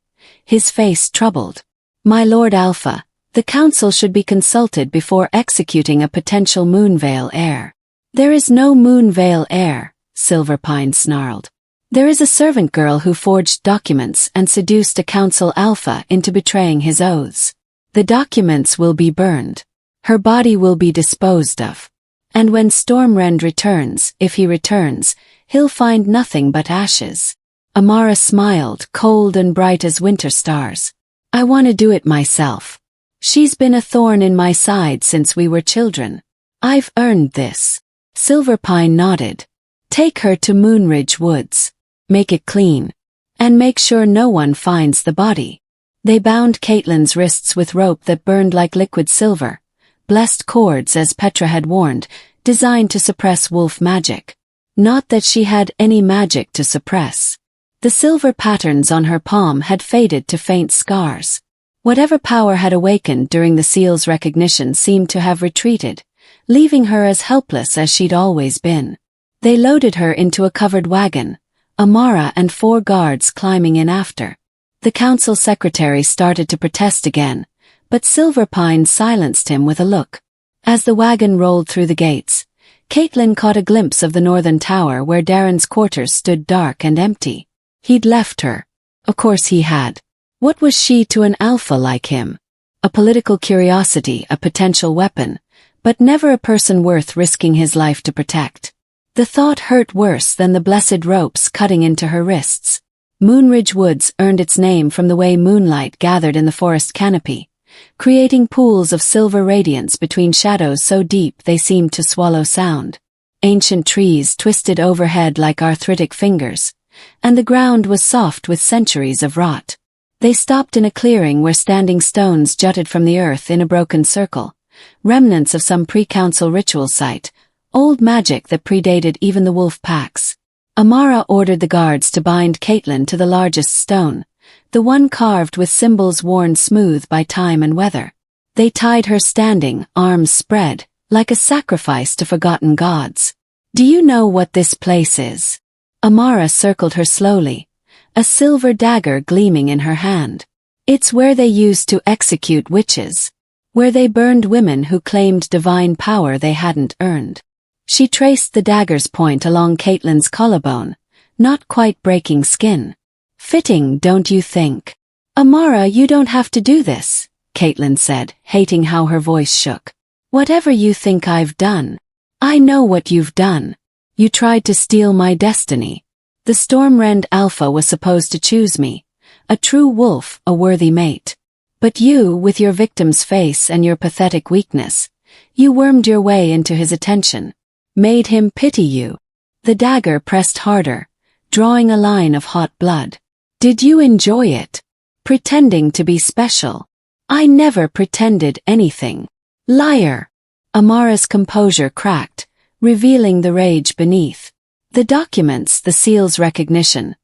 his face troubled. "My Lord Alpha, the council should be consulted before executing a potential Moonvale heir." "There is no Moonvale heir," Silverpine snarled. "There is a servant girl who forged documents and seduced a council Alpha into betraying his oaths. The documents will be burned. Her body will be disposed of. And when Stormrend returns, if he returns, he'll find nothing but ashes." Amara smiled, cold and bright as winter stars. "I want to do it myself. She's been a thorn in my side since we were children. I've earned this." Silverpine nodded. "Take her to Moonridge Woods. Make it clean. And make sure no one finds the body." They bound Kaitlin's wrists with rope that burned like liquid silver, blessed cords as Petra had warned, designed to suppress wolf magic. Not that she had any magic to suppress. The silver patterns on her palm had faded to faint scars. Whatever power had awakened during the seal's recognition seemed to have retreated, leaving her as helpless as she'd always been. They loaded her into a covered wagon, Amara and 4 guards climbing in after. The council secretary started to protest again, but Silverpine silenced him with a look. As the wagon rolled through the gates, Kaitlin caught a glimpse of the northern tower where Darren's quarters stood dark and empty. He'd left her. Of course he had. What was she to an Alpha like him? A political curiosity, a potential weapon, but never a person worth risking his life to protect. The thought hurt worse than the blessed ropes cutting into her wrists. Moonridge Woods earned its name from the way moonlight gathered in the forest canopy, creating pools of silver radiance between shadows so deep they seemed to swallow sound. Ancient trees twisted overhead like arthritic fingers, and the ground was soft with centuries of rot. They stopped in a clearing where standing stones jutted from the earth in a broken circle, remnants of some pre-council ritual site, old magic that predated even the wolf packs. Amara ordered the guards to bind Kaitlin to the largest stone, the one carved with symbols worn smooth by time and weather. They tied her standing, arms spread, like a sacrifice to forgotten gods. "Do you know what this place is?" Amara circled her slowly, a silver dagger gleaming in her hand. "It's where they used to execute witches. Where they burned women who claimed divine power they hadn't earned." She traced the dagger's point along Caitlin's collarbone, not quite breaking skin. "Fitting, don't you think?" "Amara, you don't have to do this," Kaitlin said, hating how her voice shook. "Whatever you think I've done. I know what you've done. You tried to steal my destiny. The storm-rend alpha was supposed to choose me, a true wolf, a worthy mate. But you, with your victim's face and your pathetic weakness, you wormed your way into his attention, made him pity you." The dagger pressed harder, drawing a line of hot blood. "Did you enjoy it? Pretending to be special?" "I never pretended anything. Liar!" Amara's composure cracked, revealing the rage beneath. "The documents, the seal's recognition,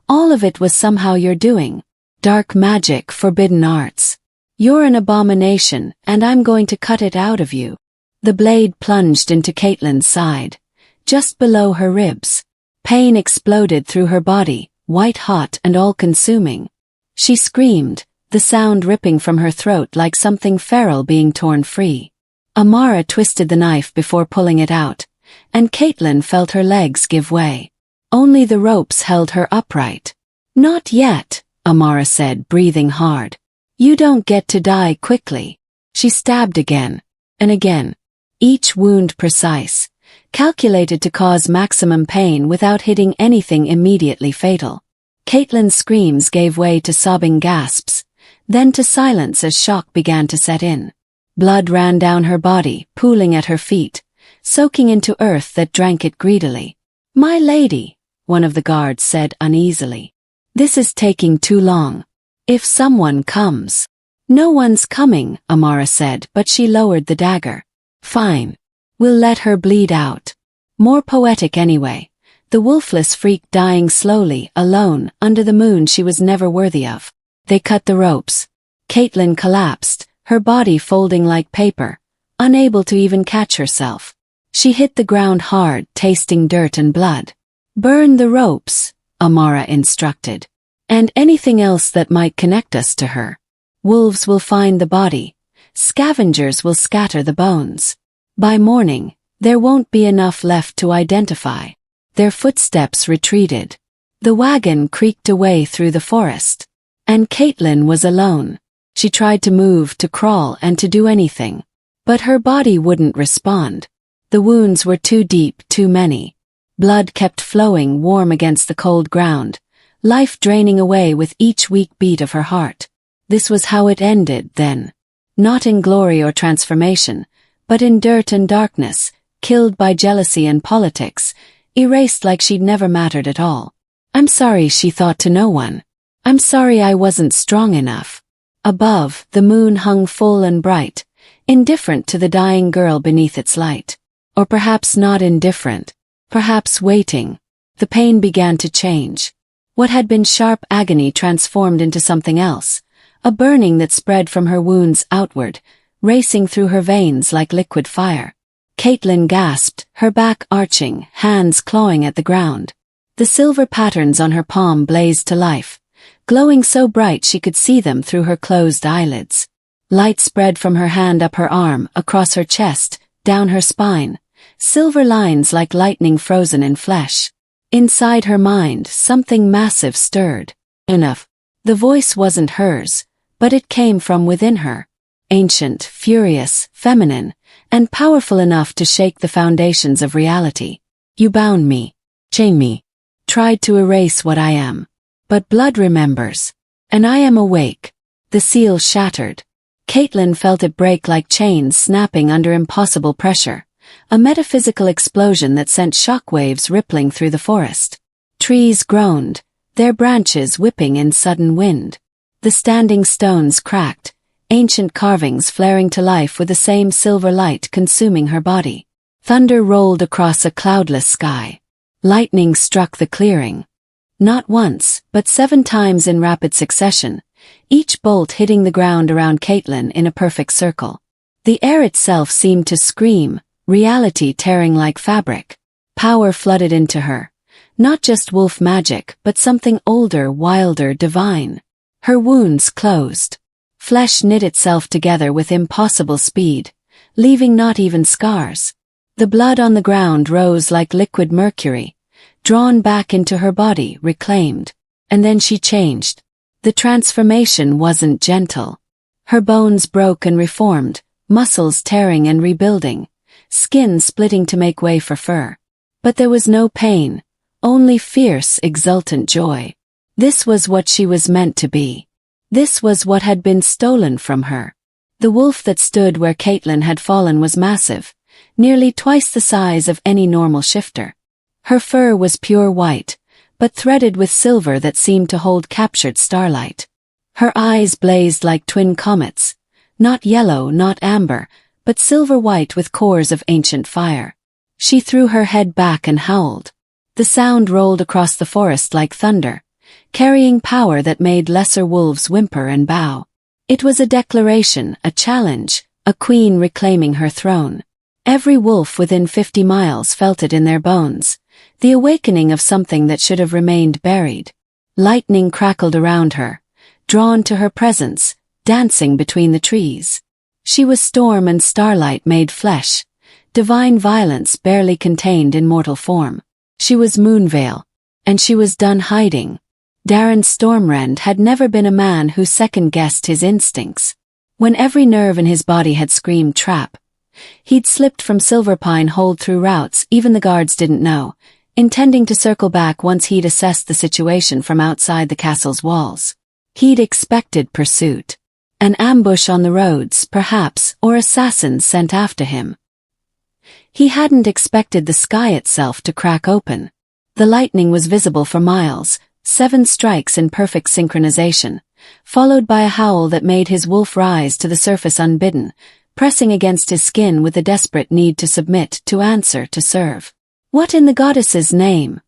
all of it was somehow your doing. Dark magic, forbidden arts. You're an abomination, and I'm going to cut it out of you." The blade plunged into Caitlin's side, just below her ribs. Pain exploded through her body, white-hot and all-consuming. She screamed, the sound ripping from her throat like something feral being torn free. Amara twisted the knife before pulling it out, and Kaitlin felt her legs give way. Only the ropes held her upright. "Not yet," Amara said, breathing hard. "You don't get to die quickly." She stabbed again, and again, each wound precise, calculated to cause maximum pain without hitting anything immediately fatal. Caitlin's screams gave way to sobbing gasps, then to silence as shock began to set in. Blood ran down her body, pooling at her feet, soaking into earth that drank it greedily. "My lady," one of the guards said uneasily. "This is taking too long. If someone comes." "No one's coming," Amara said, but she lowered the dagger. "Fine. We'll let her bleed out." More poetic anyway. The wolfless freak dying slowly, alone, under the moon she was never worthy of. They cut the ropes. Kaitlin collapsed, her body folding like paper, unable to even catch herself. She hit the ground hard, tasting dirt and blood. "Burn the ropes," Amara instructed. "And anything else that might connect us to her. Wolves will find the body. Scavengers will scatter the bones. By morning, there won't be enough left to identify." Their footsteps retreated. The wagon creaked away through the forest. And Kaitlin was alone. She tried to move, to crawl, and to do anything. But her body wouldn't respond. The wounds were too deep, too many. Blood kept flowing warm against the cold ground, life draining away with each weak beat of her heart. This was how it ended, then. Not in glory or transformation, but in dirt and darkness, killed by jealousy and politics, erased like she'd never mattered at all. "I'm sorry," she thought to no one. "I'm sorry I wasn't strong enough." Above, the moon hung full and bright, indifferent to the dying girl beneath its light. Or perhaps not indifferent, perhaps waiting. The pain began to change. What had been sharp agony transformed into something else, a burning that spread from her wounds outward, racing through her veins like liquid fire. Kaitlin gasped, her back arching, hands clawing at the ground. The silver patterns on her palm blazed to life, glowing so bright she could see them through her closed eyelids. Light spread from her hand up her arm, across her chest, down her spine, silver lines like lightning frozen in flesh. Inside her mind, something massive stirred. Enough. The voice wasn't hers, but it came from within her. Ancient, furious, feminine, and powerful enough to shake the foundations of reality. "You bound me, chained me, tried to erase what I am. But blood remembers. And I am awake." The seal shattered. Kaitlin felt it break like chains snapping under impossible pressure, a metaphysical explosion that sent shockwaves rippling through the forest. Trees groaned, their branches whipping in sudden wind. The standing stones cracked, ancient carvings flaring to life with the same silver light consuming her body. Thunder rolled across a cloudless sky. Lightning struck the clearing. Not once, but 7 times in rapid succession, each bolt hitting the ground around Kaitlin in a perfect circle. The air itself seemed to scream, reality tearing like fabric. Power flooded into her. Not just wolf magic, but something older, wilder, divine. Her wounds closed. Flesh knit itself together with impossible speed, leaving not even scars. The blood on the ground rose like liquid mercury, drawn back into her body, reclaimed. And then she changed. The transformation wasn't gentle. Her bones broke and reformed, muscles tearing and rebuilding, skin splitting to make way for fur. But there was no pain, only fierce, exultant joy. This was what she was meant to be. This was what had been stolen from her. The wolf that stood where Kaitlin had fallen was massive, nearly twice the size of any normal shifter. Her fur was pure white, but threaded with silver that seemed to hold captured starlight. Her eyes blazed like twin comets, not yellow, not amber, but silver-white with cores of ancient fire. She threw her head back and howled. The sound rolled across the forest like thunder, carrying power that made lesser wolves whimper and bow. It was a declaration, a challenge, a queen reclaiming her throne. Every wolf within 50 miles felt it in their bones, the awakening of something that should have remained buried. Lightning crackled around her, drawn to her presence, dancing between the trees. She was storm and starlight made flesh, divine violence barely contained in mortal form. She was Moonveil, and she was done hiding. Darren Stormrend had never been a man who second-guessed his instincts. When every nerve in his body had screamed trap, he'd slipped from Silverpine Hold through routes even the guards didn't know, intending to circle back once he'd assessed the situation from outside the castle's walls. He'd expected pursuit. An ambush on the roads, perhaps, or assassins sent after him. He hadn't expected the sky itself to crack open. The lightning was visible for miles, 7 strikes in perfect synchronization, followed by a howl that made his wolf rise to the surface unbidden, pressing against his skin with a desperate need to submit, to answer, to serve. What in the goddess's name?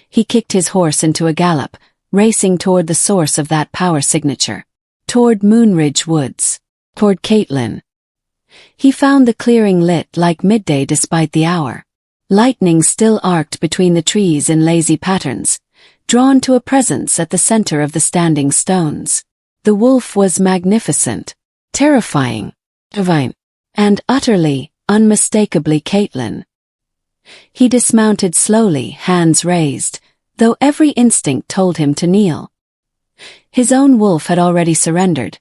He kicked his horse into a gallop, racing toward the source of that power signature. Toward Moonridge Woods. Toward Kaitlin. He found the clearing lit like midday despite the hour. Lightning still arced between the trees in lazy patterns, drawn to a presence at the center of the standing stones. The wolf was magnificent, terrifying, divine, and utterly, unmistakably Kaitlin. He dismounted slowly, hands raised, though every instinct told him to kneel. His own wolf had already surrendered.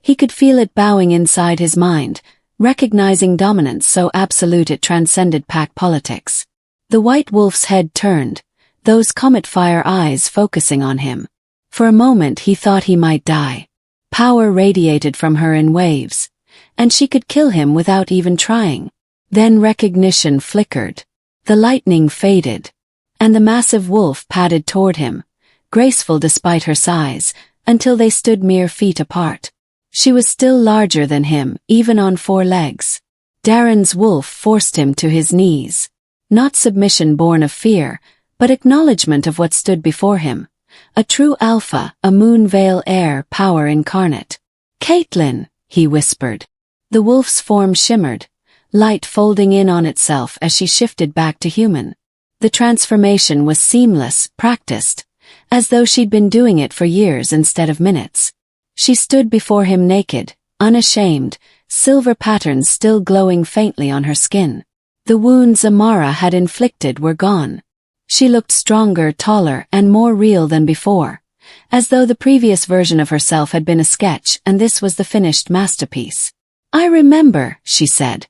He could feel it bowing inside his mind, recognizing dominance so absolute it transcended pack politics. The white wolf's head turned, those comet-fire eyes focusing on him. For a moment he thought he might die. Power radiated from her in waves, and she could kill him without even trying. Then recognition flickered. The lightning faded, and the massive wolf padded toward him, graceful despite her size, until they stood mere feet apart. She was still larger than him, even on 4 legs. Darren's wolf forced him to his knees. Not submission born of fear, but acknowledgement of what stood before him. A true alpha, a Moonveil heir, power incarnate. "Kaitlin," he whispered. The wolf's form shimmered, light folding in on itself as she shifted back to human. The transformation was seamless, practiced, as though she'd been doing it for years instead of minutes. She stood before him naked, unashamed, silver patterns still glowing faintly on her skin. The wounds Amara had inflicted were gone. She looked stronger, taller, and more real than before, as though the previous version of herself had been a sketch and this was the finished masterpiece. "I remember," she said,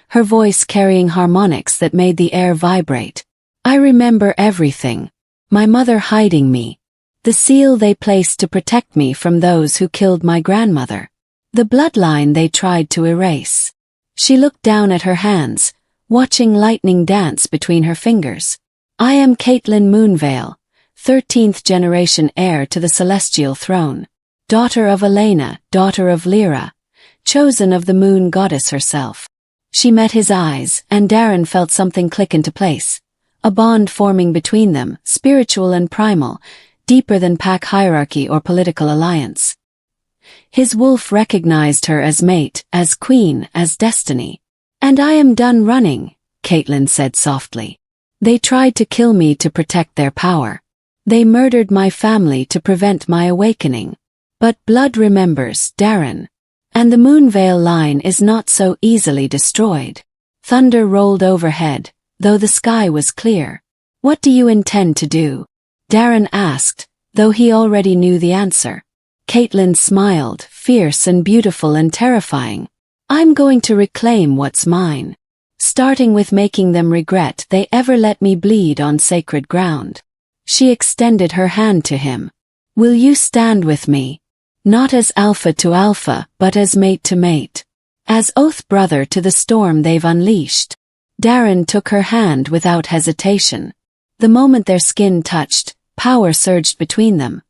her voice carrying harmonics that made the air vibrate. "I remember everything. My mother hiding me. The seal they placed to protect me from those who killed my grandmother. The bloodline they tried to erase." She looked down at her hands, watching lightning dance between her fingers. "I am Kaitlin Moonveil, 13th generation heir to the celestial throne. Daughter of Elena, daughter of Lyra, chosen of the moon goddess herself." She met his eyes, and Darren felt something click into place. a bond forming between them, spiritual and primal, deeper than pack hierarchy or political alliance. His wolf recognized her as mate, as queen, as destiny. "And I am done running," Kaitlin said softly. "They tried to kill me to protect their power. They murdered my family to prevent my awakening. But blood remembers, Darren. And the Moonveil line is not so easily destroyed." Thunder rolled overhead, though the sky was clear. "What do you intend to do?" Darren asked, though he already knew the answer. Kaitlin smiled, fierce and beautiful and terrifying. "I'm going to reclaim what's mine. Starting with making them regret they ever let me bleed on sacred ground." She extended her hand to him. "Will you stand with me? Not as alpha to alpha, but as mate to mate. As oath brother to the storm they've unleashed." Darren took her hand without hesitation. The moment their skin touched, power surged between them.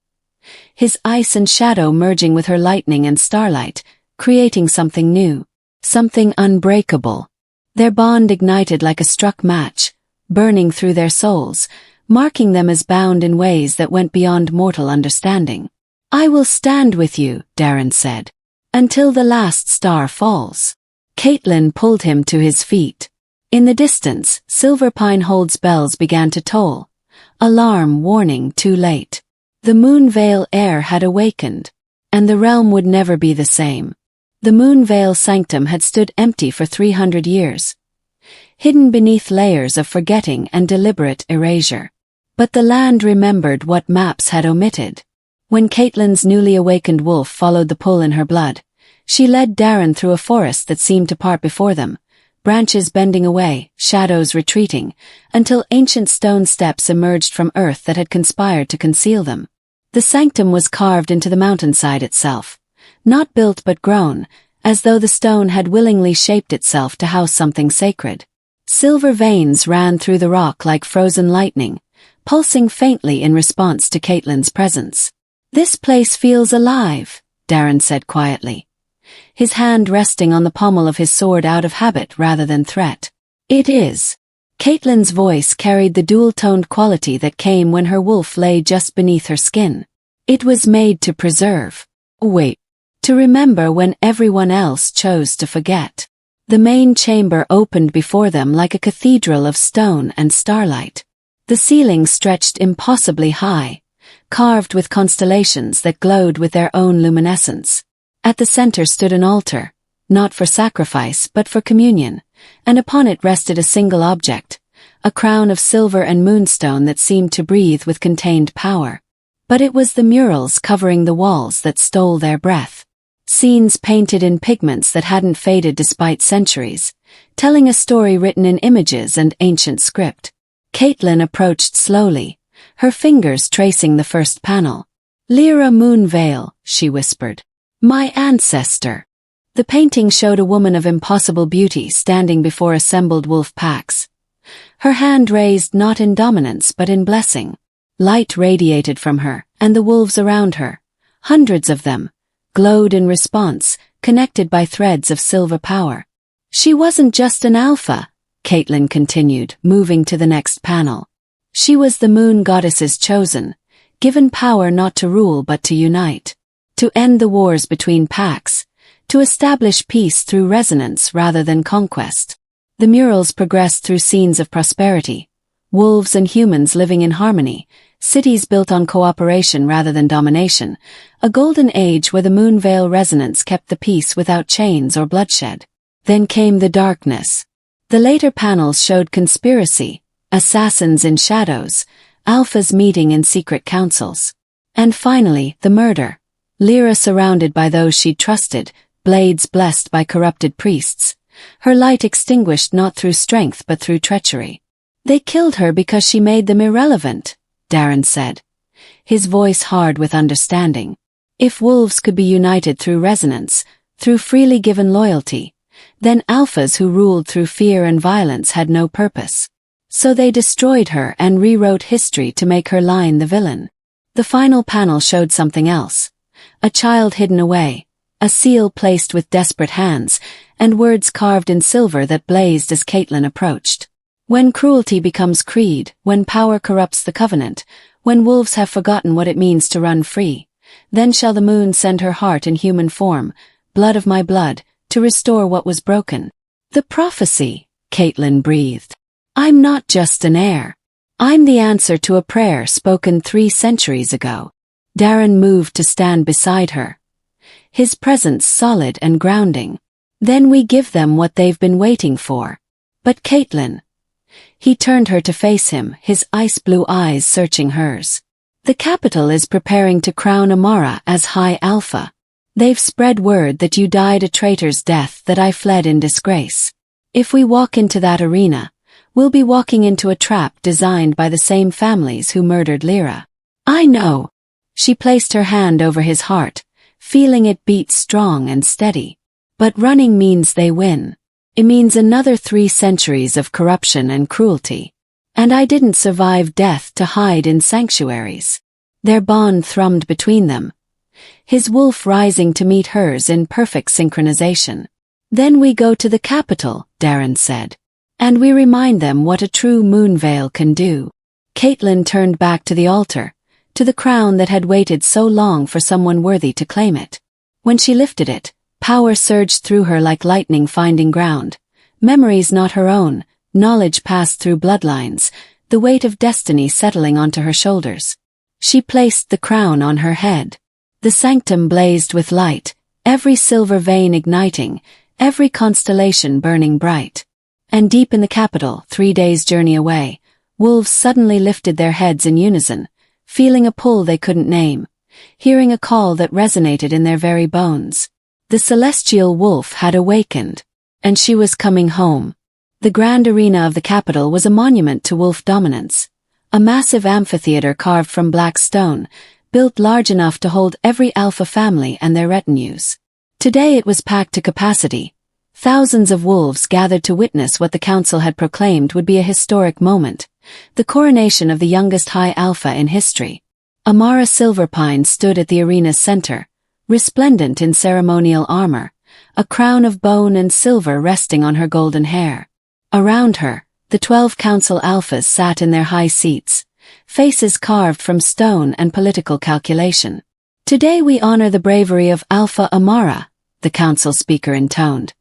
His ice and shadow merging with her lightning and starlight, creating something new, something unbreakable. Their bond ignited like a struck match, burning through their souls, marking them as bound in ways that went beyond mortal understanding. "I will stand with you," Darren said, "until the last star falls." Kaitlin pulled him to his feet. In the distance, Silver Pine Hold's bells began to toll. Alarm, warning, too late. The Moonveil heir had awakened, and the realm would never be the same. The Moonveil sanctum had stood empty for 300 years, hidden beneath layers of forgetting and deliberate erasure. But the land remembered what maps had omitted. When Caitlin's newly awakened wolf followed the pull in her blood, she led Darren through a forest that seemed to part before them, branches bending away, shadows retreating, until ancient stone steps emerged from earth that had conspired to conceal them. The sanctum was carved into the mountainside itself, not built but grown, as though the stone had willingly shaped itself to house something sacred. Silver veins ran through the rock like frozen lightning, pulsing faintly in response to Caitlin's presence. "This place feels alive," Darren said quietly, his hand resting on the pommel of his sword out of habit rather than threat. "It is." Caitlin's voice carried the dual-toned quality that came when her wolf lay just beneath her skin. "It was made to preserve. Wait. To remember when everyone else chose to forget." The main chamber opened before them like a cathedral of stone and starlight. The ceiling stretched impossibly high, carved with constellations that glowed with their own luminescence. At the center stood an altar, not for sacrifice but for communion, and upon it rested a single object, a crown of silver and moonstone that seemed to breathe with contained power. But it was the murals covering the walls that stole their breath. Scenes painted in pigments that hadn't faded despite centuries, telling a story written in images and ancient script. Kaitlin approached slowly, her fingers tracing the first panel. "Lyra Moonveil," she whispered. "My ancestor." The painting showed a woman of impossible beauty standing before assembled wolf packs. Her hand raised not in dominance but in blessing. Light radiated from her, and the wolves around her, hundreds of them, glowed in response, connected by threads of silver power. "She wasn't just an alpha," Kaitlin continued, moving to the next panel. "She was the moon goddess's chosen, given power not to rule but to unite, to end the wars between packs, to establish peace through resonance rather than conquest." The murals progressed through scenes of prosperity, wolves and humans living in harmony, cities built on cooperation rather than domination, a golden age where the Moonveil resonance kept the peace without chains or bloodshed. Then came the darkness. The later panels showed conspiracy, assassins in shadows, alphas meeting in secret councils. And finally, the murder. Lyra surrounded by those she'd trusted, blades blessed by corrupted priests, her light extinguished not through strength but through treachery. "They killed her because she made them irrelevant," Darren said, his voice hard with understanding. If wolves could be united through resonance, through freely given loyalty, then alphas who ruled through fear and violence had no purpose. So they destroyed her and rewrote history to make her line the villain. The final panel showed something else. A child hidden away, a seal placed with desperate hands, and words carved in silver that blazed as Kaitlin approached. When cruelty becomes creed, when power corrupts the covenant, when wolves have forgotten what it means to run free, then shall the moon send her heart in human form, blood of my blood, to restore what was broken. The prophecy, Kaitlin breathed. I'm not just an heir. I'm the answer to a prayer spoken 3 centuries ago. Darren moved to stand beside her, his presence solid and grounding. Then we give them what they've been waiting for. But Kaitlin. He turned her to face him, his ice-blue eyes searching hers. The capital is preparing to crown Amara as High Alpha. They've spread word that you died a traitor's death, that I fled in disgrace. If we walk into that arena, we'll be walking into a trap designed by the same families who murdered Lyra. I know. She placed her hand over his heart, feeling it beat strong and steady. But running means they win. It means another 3 centuries of corruption and cruelty. And I didn't survive death to hide in sanctuaries. Their bond thrummed between them, his wolf rising to meet hers in perfect synchronization. Then we go to the capital, Darren said. And we remind them what a true moon veil can do. Kaitlin turned back to the altar, to the crown that had waited so long for someone worthy to claim it. When she lifted it, power surged through her like lightning finding ground. Memories not her own, knowledge passed through bloodlines, the weight of destiny settling onto her shoulders. She placed the crown on her head. The sanctum blazed with light, every silver vein igniting, every constellation burning bright. And deep in the capital, 3 days' journey away, wolves suddenly lifted their heads in unison, feeling a pull they couldn't name, hearing a call that resonated in their very bones. The celestial wolf had awakened, and she was coming home. The grand arena of the capital was a monument to wolf dominance, a massive amphitheater carved from black stone, built large enough to hold every alpha family and their retinues. Today it was packed to capacity. Thousands of wolves gathered to witness what the council had proclaimed would be a historic moment, the coronation of the youngest High Alpha in history. Amara Silverpine stood at the arena's center, resplendent in ceremonial armor, a crown of bone and silver resting on her golden hair. Around her, the 12 council alphas sat in their high seats, faces carved from stone and political calculation. Today we honor the bravery of Alpha Amara, the council speaker intoned,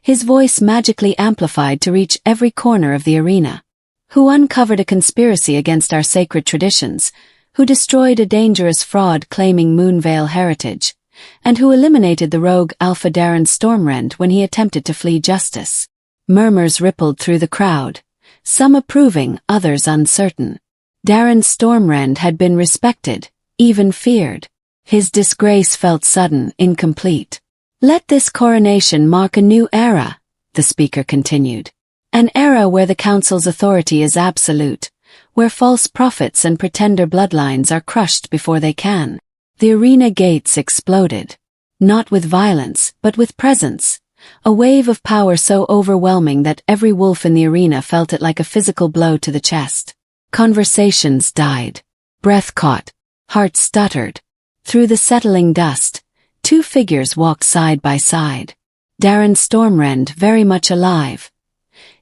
his voice magically amplified to reach every corner of the arena. Who uncovered a conspiracy against our sacred traditions, who destroyed a dangerous fraud claiming Moonvale heritage, and who eliminated the rogue Alpha Darren Stormrend when he attempted to flee justice. Murmurs rippled through the crowd, some approving, others uncertain. Darren Stormrend had been respected, even feared. His disgrace felt sudden, incomplete. Let this coronation mark a new era, the speaker continued. An era where the council's authority is absolute, where false prophets and pretender bloodlines are crushed before they can. The arena gates exploded. Not with violence, but with presence. A wave of power so overwhelming that every wolf in the arena felt it like a physical blow to the chest. Conversations died. Breath caught. Heart stuttered. Through the settling dust, 2 figures walked side by side. Darren Stormrend very much alive,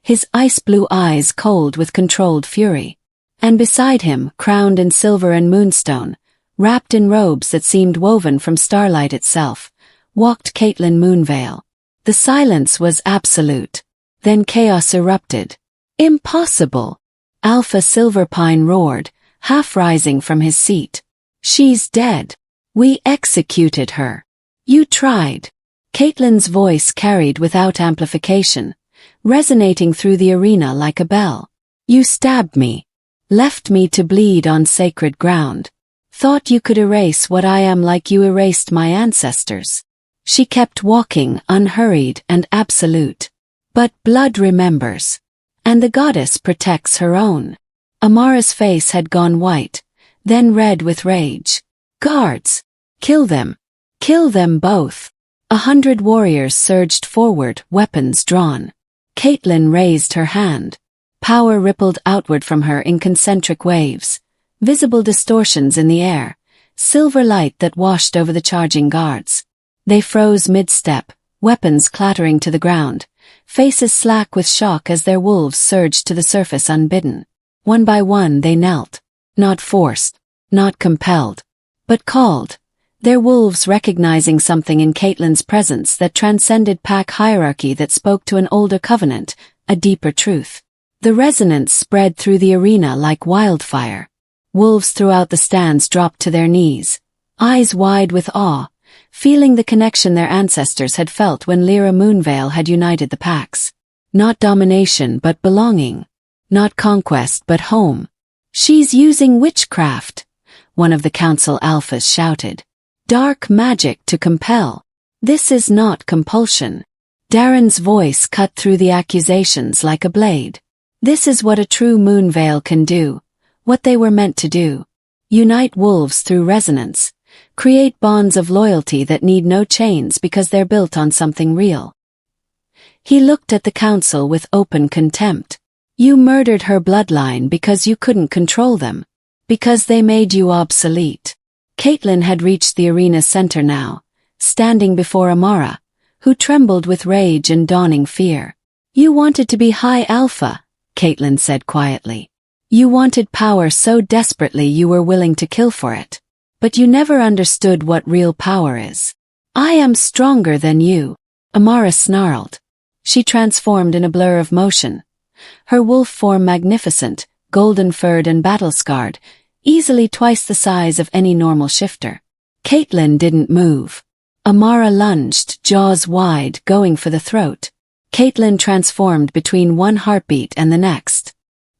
his ice-blue eyes cold with controlled fury. And beside him, crowned in silver and moonstone, wrapped in robes that seemed woven from starlight itself, walked Kaitlin Moonvale. The silence was absolute. Then chaos erupted. Impossible! Alpha Silverpine roared, half rising from his seat. She's dead. We executed her. You tried. Kaitlin's voice carried without amplification, resonating through the arena like a bell. You stabbed me. Left me to bleed on sacred ground. Thought you could erase what I am like you erased my ancestors. She kept walking, unhurried and absolute. But blood remembers. And the goddess protects her own. Amara's face had gone white, then red with rage. Guards! Kill them! Kill them both! 100 warriors surged forward, weapons drawn. Kaitlin raised her hand. Power rippled outward from her in concentric waves, visible distortions in the air, silver light that washed over the charging guards. They froze mid-step, weapons clattering to the ground, faces slack with shock as their wolves surged to the surface unbidden. One by one they knelt, not forced, not compelled, but called, their wolves recognizing something in Kaitlin's presence that transcended pack hierarchy, that spoke to an older covenant, a deeper truth. The resonance spread through the arena like wildfire. Wolves throughout the stands dropped to their knees, eyes wide with awe, feeling the connection their ancestors had felt when Lyra Moonveil had united the packs. Not domination but belonging. Not conquest but home. "She's using witchcraft," one of the council alphas shouted. "Dark magic to compel. This is not compulsion." Darren's voice cut through the accusations like a blade. "This is what a true Moonveil can do, what they were meant to do. Unite wolves through resonance, create bonds of loyalty that need no chains because they're built on something real." He looked at the council with open contempt. "You murdered her bloodline because you couldn't control them, because they made you obsolete." Kaitlin had reached the arena's center now, standing before Amara, who trembled with rage and dawning fear. "You wanted to be high alpha," Kaitlin said quietly. "You wanted power so desperately you were willing to kill for it. But you never understood what real power is. I am stronger than you." Amara snarled. She transformed in a blur of motion, her wolf form magnificent, golden-furred and battle-scarred, easily twice the size of any normal shifter. Kaitlin didn't move. Amara lunged, jaws wide, going for the throat. Kaitlin transformed between one heartbeat and the next.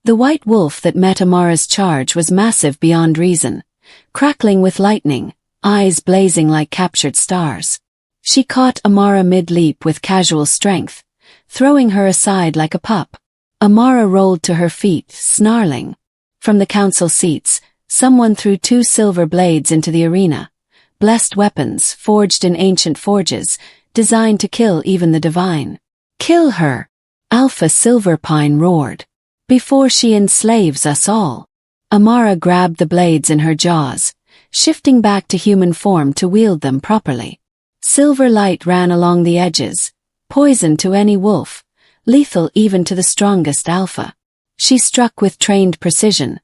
The white wolf that met Amara's charge was massive beyond reason, crackling with lightning, eyes blazing like captured stars. She caught Amara mid-leap with casual strength, throwing her aside like a pup. Amara rolled to her feet, snarling. From the council seats, someone threw 2 silver blades into the arena, blessed weapons forged in ancient forges, designed to kill even the divine. "Kill her!" Alpha Silverpine roared. "Before she enslaves us all." Amara grabbed the blades in her jaws, shifting back to human form to wield them properly. Silver light ran along the edges, poison to any wolf, lethal even to the strongest alpha. She struck with trained precision,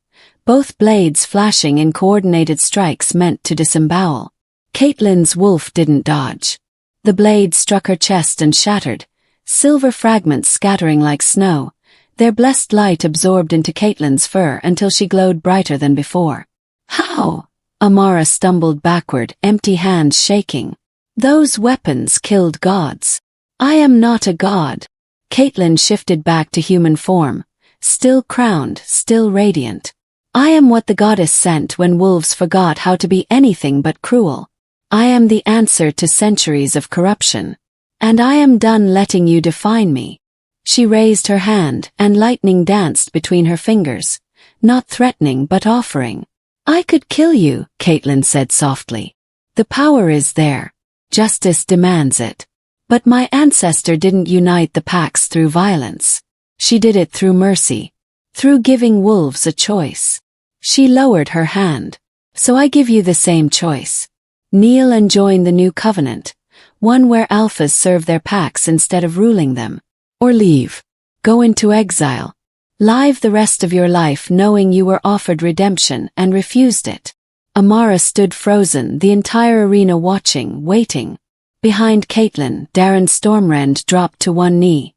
both blades flashing in coordinated strikes meant to disembowel. Kaitlin's wolf didn't dodge. The blade struck her chest and shattered, silver fragments scattering like snow, their blessed light absorbed into Kaitlin's fur until she glowed brighter than before. "How?" Amara stumbled backward, empty hands shaking. "Those weapons killed gods. I am not a god." Kaitlin shifted back to human form, still crowned, still radiant. "I am what the goddess sent when wolves forgot how to be anything but cruel. I am the answer to centuries of corruption. And I am done letting you define me." She raised her hand, and lightning danced between her fingers, not threatening but offering. "I could kill you," Kaitlin said softly. "The power is there. Justice demands it. But my ancestor didn't unite the packs through violence. She did it through mercy, through giving wolves a choice." She lowered her hand. "So I give you the same choice. Kneel and join the new covenant, one where alphas serve their packs instead of ruling them. Or leave. Go into exile. Live the rest of your life knowing you were offered redemption and refused it." Amara stood frozen, the entire arena watching, waiting. Behind Kaitlin, Darren Stormrend dropped to one knee,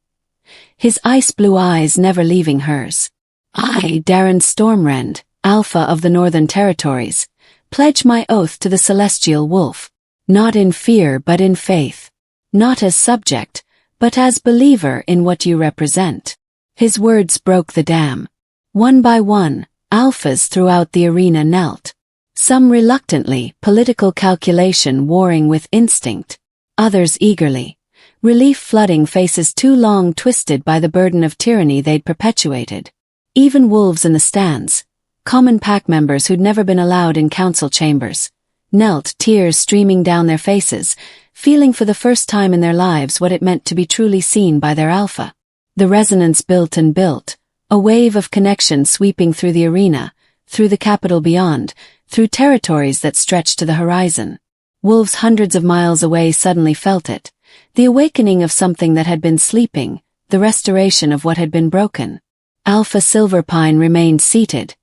his ice-blue eyes never leaving hers. "I, Darren Stormrend, Alpha of the Northern Territories, pledge my oath to the Celestial Wolf, not in fear but in faith, not as subject, but as believer in what you represent." His words broke the dam. One by one, alphas throughout the arena knelt. Some reluctantly, political calculation warring with instinct, others eagerly, relief flooding faces too long twisted by the burden of tyranny they'd perpetuated. Even wolves in the stands, common pack members who'd never been allowed in council chambers, knelt, tears streaming down their faces, feeling for the first time in their lives what it meant to be truly seen by their alpha. The resonance built and built, a wave of connection sweeping through the arena, through the capital beyond, through territories that stretched to the horizon. Wolves hundreds of miles away suddenly felt it, The awakening of something that had been sleeping, the restoration of what had been broken. Alpha Silverpine remained seated,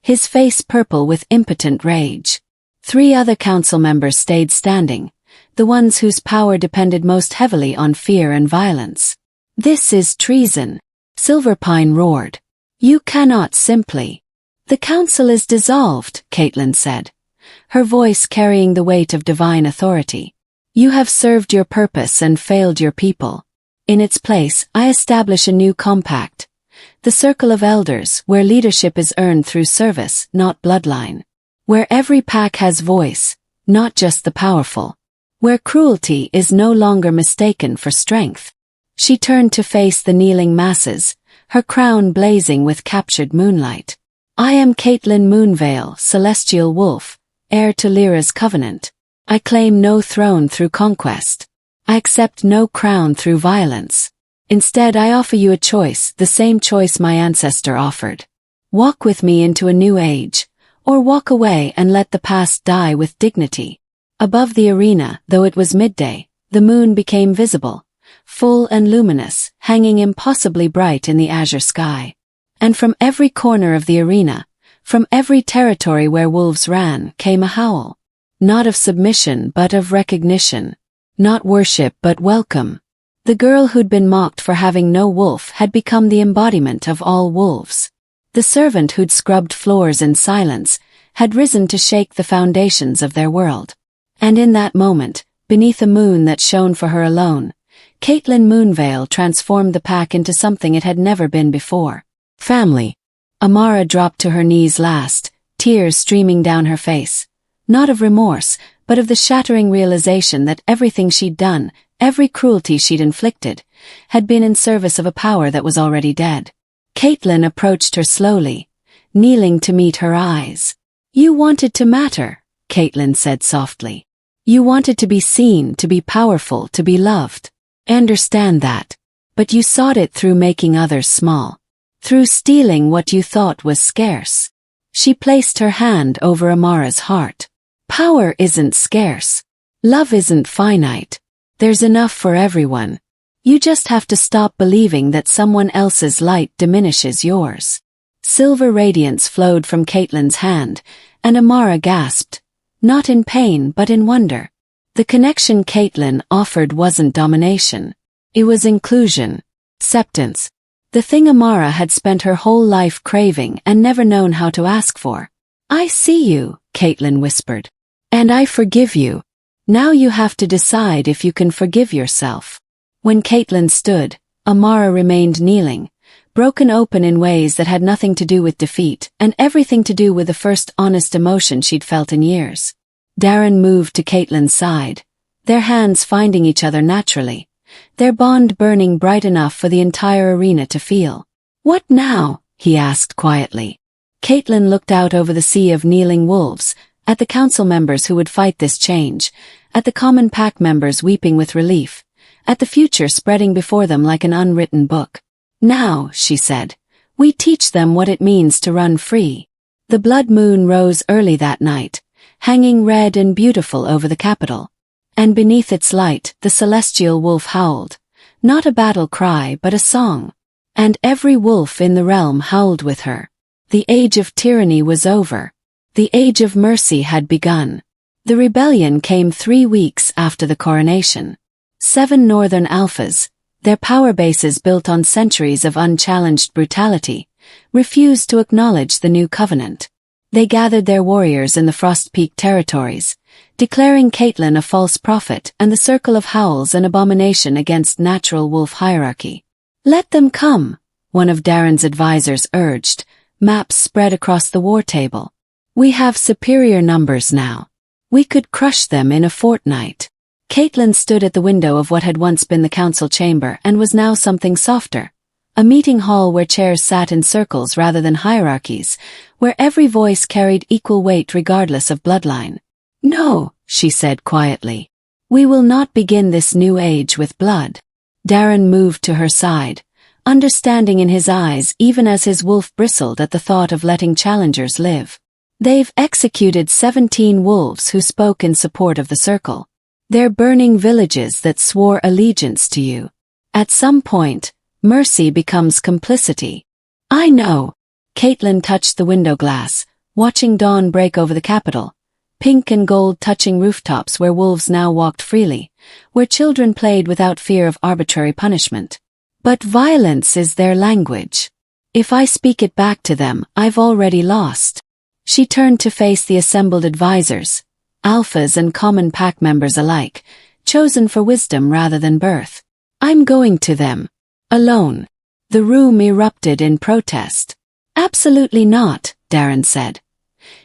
his face purple with impotent rage. 3 other council members stayed standing, the ones whose power depended most heavily on fear and violence. "This is treason," Silverpine roared. "You cannot simply." "The council is dissolved," Kaitlin said, her voice carrying the weight of divine authority. "You have served your purpose and failed your people. In its place, I establish a new compact. The Circle of Elders, where leadership is earned through service, not bloodline. Where every pack has voice, not just the powerful. Where cruelty is no longer mistaken for strength." She turned to face the kneeling masses, her crown blazing with captured moonlight. "I am Kaitlin Moonveil, Celestial Wolf, heir to Lyra's covenant. I claim no throne through conquest. I accept no crown through violence. Instead, I offer you a choice, the same choice my ancestor offered. Walk with me into a new age, or walk away and let the past die with dignity." Above the arena, though it was midday, the moon became visible, full and luminous, hanging impossibly bright in the azure sky. And from every corner of the arena, from every territory where wolves ran, came a howl. Not of submission but of recognition. Not worship but welcome. The girl who'd been mocked for having no wolf had become the embodiment of all wolves. The servant who'd scrubbed floors in silence had risen to shake the foundations of their world. And in that moment, beneath a moon that shone for her alone, Kaitlin Moonveil transformed the pack into something it had never been before. Family. Amara dropped to her knees last, tears streaming down her face. Not of remorse, but of the shattering realization that everything she'd done, every cruelty she'd inflicted, had been in service of a power that was already dead. Kaitlin approached her slowly, kneeling to meet her eyes. "You wanted to matter," Kaitlin said softly. "You wanted to be seen, to be powerful, to be loved. I understand that. But you sought it through making others small. Through stealing what you thought was scarce." She placed her hand over Amara's heart. "Power isn't scarce. Love isn't finite. There's enough for everyone. You just have to stop believing that someone else's light diminishes yours." Silver radiance flowed from Kaitlin's hand, and Amara gasped, not in pain but in wonder. The connection Kaitlin offered wasn't domination. It was inclusion. Acceptance. The thing Amara had spent her whole life craving and never known how to ask for. "I see you," Kaitlin whispered. "And I forgive you. Now you have to decide if you can forgive yourself." When Kaitlin stood, Amara remained kneeling, broken open in ways that had nothing to do with defeat and everything to do with the first honest emotion she'd felt in years. Darren moved to Caitlin's side, their hands finding each other naturally, their bond burning bright enough for the entire arena to feel. "What now?" he asked quietly. Kaitlin looked out over the sea of kneeling wolves, at the council members who would fight this change, at the common pack members weeping with relief, at the future spreading before them like an unwritten book. "Now," she said, "we teach them what it means to run free." The blood moon rose early that night, hanging red and beautiful over the capital. And beneath its light, the celestial wolf howled, not a battle cry but a song. And every wolf in the realm howled with her. The age of tyranny was over. The age of mercy had begun. The rebellion came 3 weeks after the coronation. 7 northern alphas, their power bases built on centuries of unchallenged brutality, refused to acknowledge the new covenant. They gathered their warriors in the Frost Peak territories, declaring Kaitlin a false prophet and the Circle of Howls an abomination against natural wolf hierarchy. "Let them come," one of Darren's advisors urged, maps spread across the war table. "We have superior numbers now. We could crush them in a fortnight." Kaitlin stood at the window of what had once been the council chamber and was now something softer. A meeting hall where chairs sat in circles rather than hierarchies, where every voice carried equal weight regardless of bloodline. "No," she said quietly. "We will not begin this new age with blood." Darren moved to her side, understanding in his eyes even as his wolf bristled at the thought of letting challengers live. "They've executed 17 wolves who spoke in support of the circle. They're burning villages that swore allegiance to you. At some point, mercy becomes complicity. I know. Kaitlin touched the window glass, watching dawn break over the capital, pink and gold touching rooftops where wolves now walked freely, where children played without fear of arbitrary punishment. But violence is their language. If I speak it back to them, I've already lost. She turned to face the assembled advisors, alphas and common pack members alike, chosen for wisdom rather than birth. I'm going to them. Alone. The room erupted in protest. Absolutely not, Darren said,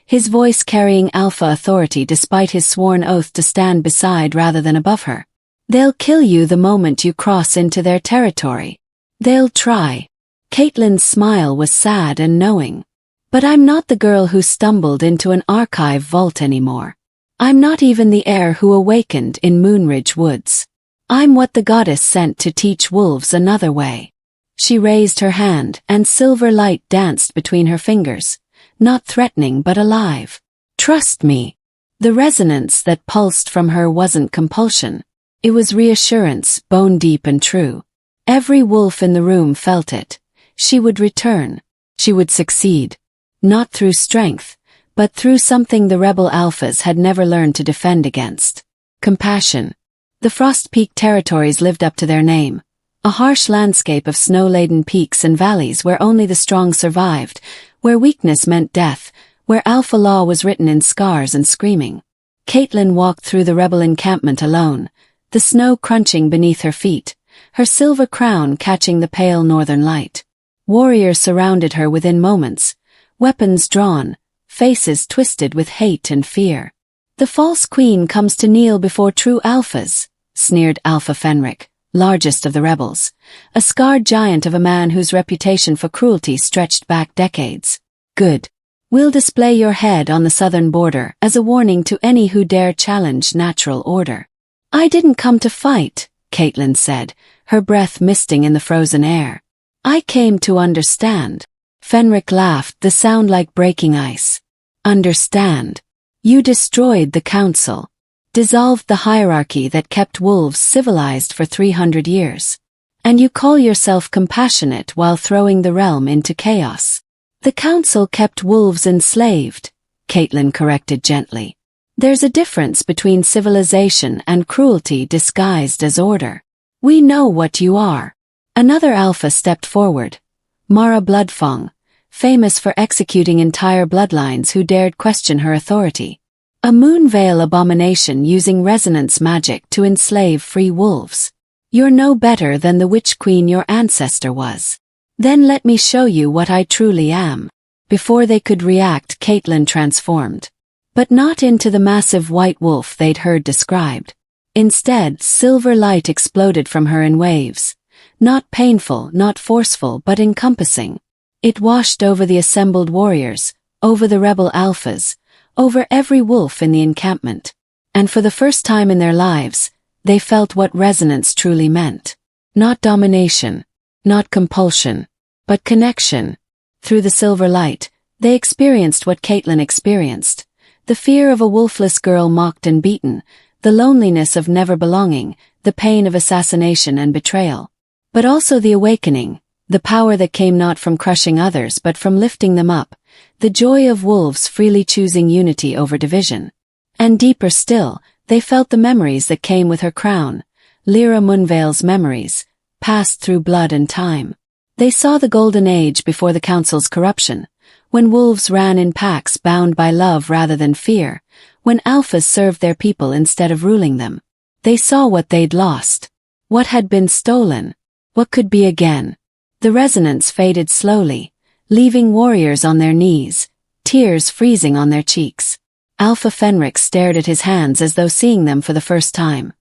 his voice carrying alpha authority despite his sworn oath to stand beside rather than above her. They'll kill you the moment you cross into their territory. They'll try. Kaitlin's smile was sad and knowing. But I'm not the girl who stumbled into an archive vault anymore. I'm not even the heir who awakened in Moonridge Woods. I'm what the goddess sent to teach wolves another way. She raised her hand, and silver light danced between her fingers, not threatening but alive. Trust me. The resonance that pulsed from her wasn't compulsion. It was reassurance, bone deep and true. Every wolf in the room felt it. She would return. She would succeed. Not through strength, but through something the rebel alphas had never learned to defend against. Compassion. The Frost Peak territories lived up to their name. A harsh landscape of snow-laden peaks and valleys where only the strong survived, where weakness meant death, where alpha law was written in scars and screaming. Kaitlin walked through the rebel encampment alone, the snow crunching beneath her feet, her silver crown catching the pale northern light. Warriors surrounded her within moments, weapons drawn, faces twisted with hate and fear. The false queen comes to kneel before true alphas, sneered Alpha Fenric, largest of the rebels, a scarred giant of a man whose reputation for cruelty stretched back decades. Good. We'll display your head on the southern border as a warning to any who dare challenge natural order. I didn't come to fight, Kaitlin said, her breath misting in the frozen air. I came to understand. Fenric laughed, the sound like breaking ice. Understand. You destroyed the council. Dissolved the hierarchy that kept wolves civilized for 300 years. And you call yourself compassionate while throwing the realm into chaos. The council kept wolves enslaved, Kaitlin corrected gently. There's a difference between civilization and cruelty disguised as order. We know what you are. Another alpha stepped forward. Mara Bloodfang, famous for executing entire bloodlines who dared question her authority. A Moonveil abomination using resonance magic to enslave free wolves. You're no better than the witch queen your ancestor was. Then let me show you what I truly am. Before they could react, Kaitlin transformed. But not into the massive white wolf they'd heard described. Instead, silver light exploded from her in waves. Not painful, not forceful, but encompassing. It washed over the assembled warriors, over the rebel alphas, over every wolf in the encampment. And for the first time in their lives, they felt what resonance truly meant. Not domination, not compulsion, but connection. Through the silver light, they experienced what Kaitlin experienced. The fear of a wolfless girl mocked and beaten, the loneliness of never belonging, the pain of assassination and betrayal. But also the awakening, the power that came not from crushing others but from lifting them up, the joy of wolves freely choosing unity over division. And deeper still, they felt the memories that came with her crown, Lyra Moonveil's memories, passed through blood and time. They saw the golden age before the council's corruption, when wolves ran in packs bound by love rather than fear, when alphas served their people instead of ruling them. They saw what they'd lost, what had been stolen, what could be again. The resonance faded slowly, leaving warriors on their knees, tears freezing on their cheeks. Alpha Fenric stared at his hands as though seeing them for the first time.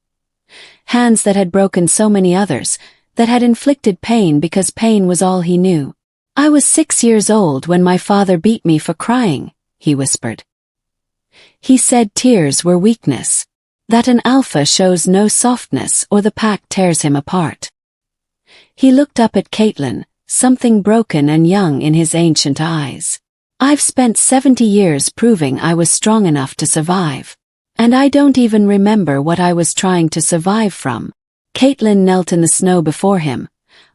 Hands that had broken so many others, that had inflicted pain because pain was all he knew. I was 6 years old when my father beat me for crying, he whispered. He said tears were weakness, that an alpha shows no softness or the pack tears him apart. He looked up at Kaitlin, something broken and young in his ancient eyes. I've spent 70 years proving I was strong enough to survive. And I don't even remember what I was trying to survive from. Kaitlin knelt in the snow before him,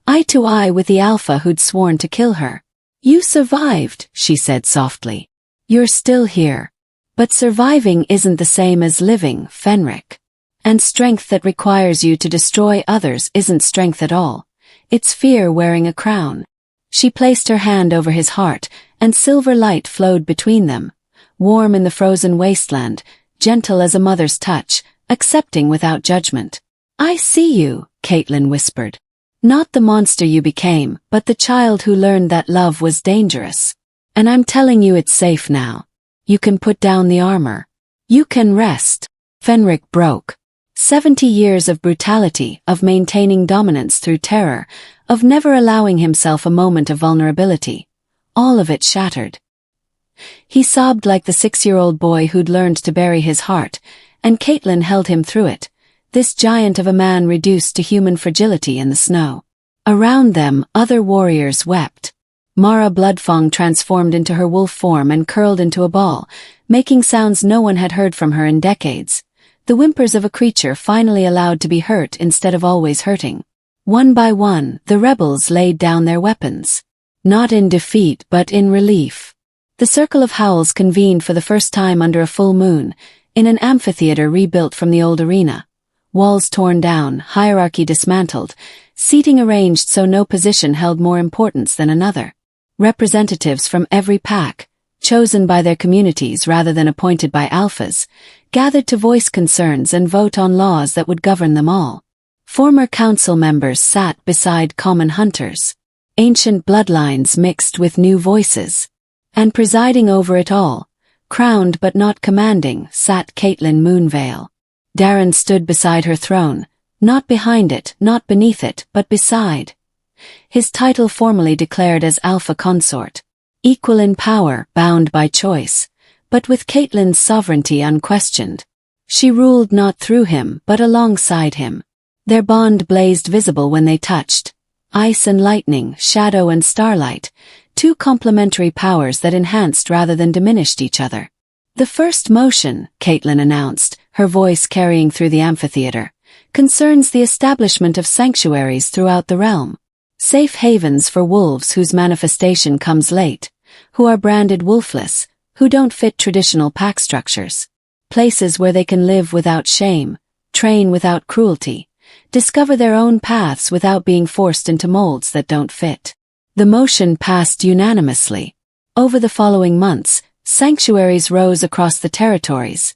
eye to eye with the alpha who'd sworn to kill her. You survived, she said softly. You're still here. But surviving isn't the same as living, Fenric. And strength that requires you to destroy others isn't strength at all. It's fear wearing a crown. She placed her hand over his heart, and silver light flowed between them, warm in the frozen wasteland, gentle as a mother's touch, accepting without judgment. I see you, Kaitlin whispered. Not the monster you became, but the child who learned that love was dangerous. And I'm telling you it's safe now. You can put down the armor. You can rest. Fenric broke. 70 years of brutality, of maintaining dominance through terror, of never allowing himself a moment of vulnerability. All of it shattered. He sobbed like the 6-year-old boy who'd learned to bury his heart, and Kaitlin held him through it, this giant of a man reduced to human fragility in the snow. Around them, other warriors wept. Mara Bloodfang transformed into her wolf form and curled into a ball, making sounds no one had heard from her in decades. The whimpers of a creature finally allowed to be hurt instead of always hurting. One by one, the rebels laid down their weapons. Not in defeat but in relief. The circle of howls convened for the first time under a full moon, in an amphitheater rebuilt from the old arena. Walls torn down, hierarchy dismantled, seating arranged so no position held more importance than another. Representatives from every pack, chosen by their communities rather than appointed by alphas, gathered to voice concerns and vote on laws that would govern them all. Former council members sat beside common hunters. Ancient bloodlines mixed with new voices. And presiding over it all, crowned but not commanding, sat Kaitlin Moonveil. Darren stood beside her throne, not behind it, not beneath it, but beside. His title formally declared as Alpha Consort. Equal in power, bound by choice, but with Kaitlin's sovereignty unquestioned. She ruled not through him, but alongside him. Their bond blazed visible when they touched. Ice and lightning, shadow and starlight, two complementary powers that enhanced rather than diminished each other. The first motion, Kaitlin announced, her voice carrying through the amphitheater, concerns the establishment of sanctuaries throughout the realm. Safe havens for wolves whose manifestation comes late, who are branded wolfless, who don't fit traditional pack structures. Places where they can live without shame, train without cruelty, discover their own paths without being forced into molds that don't fit. The motion passed unanimously. Over the following months, sanctuaries rose across the territories,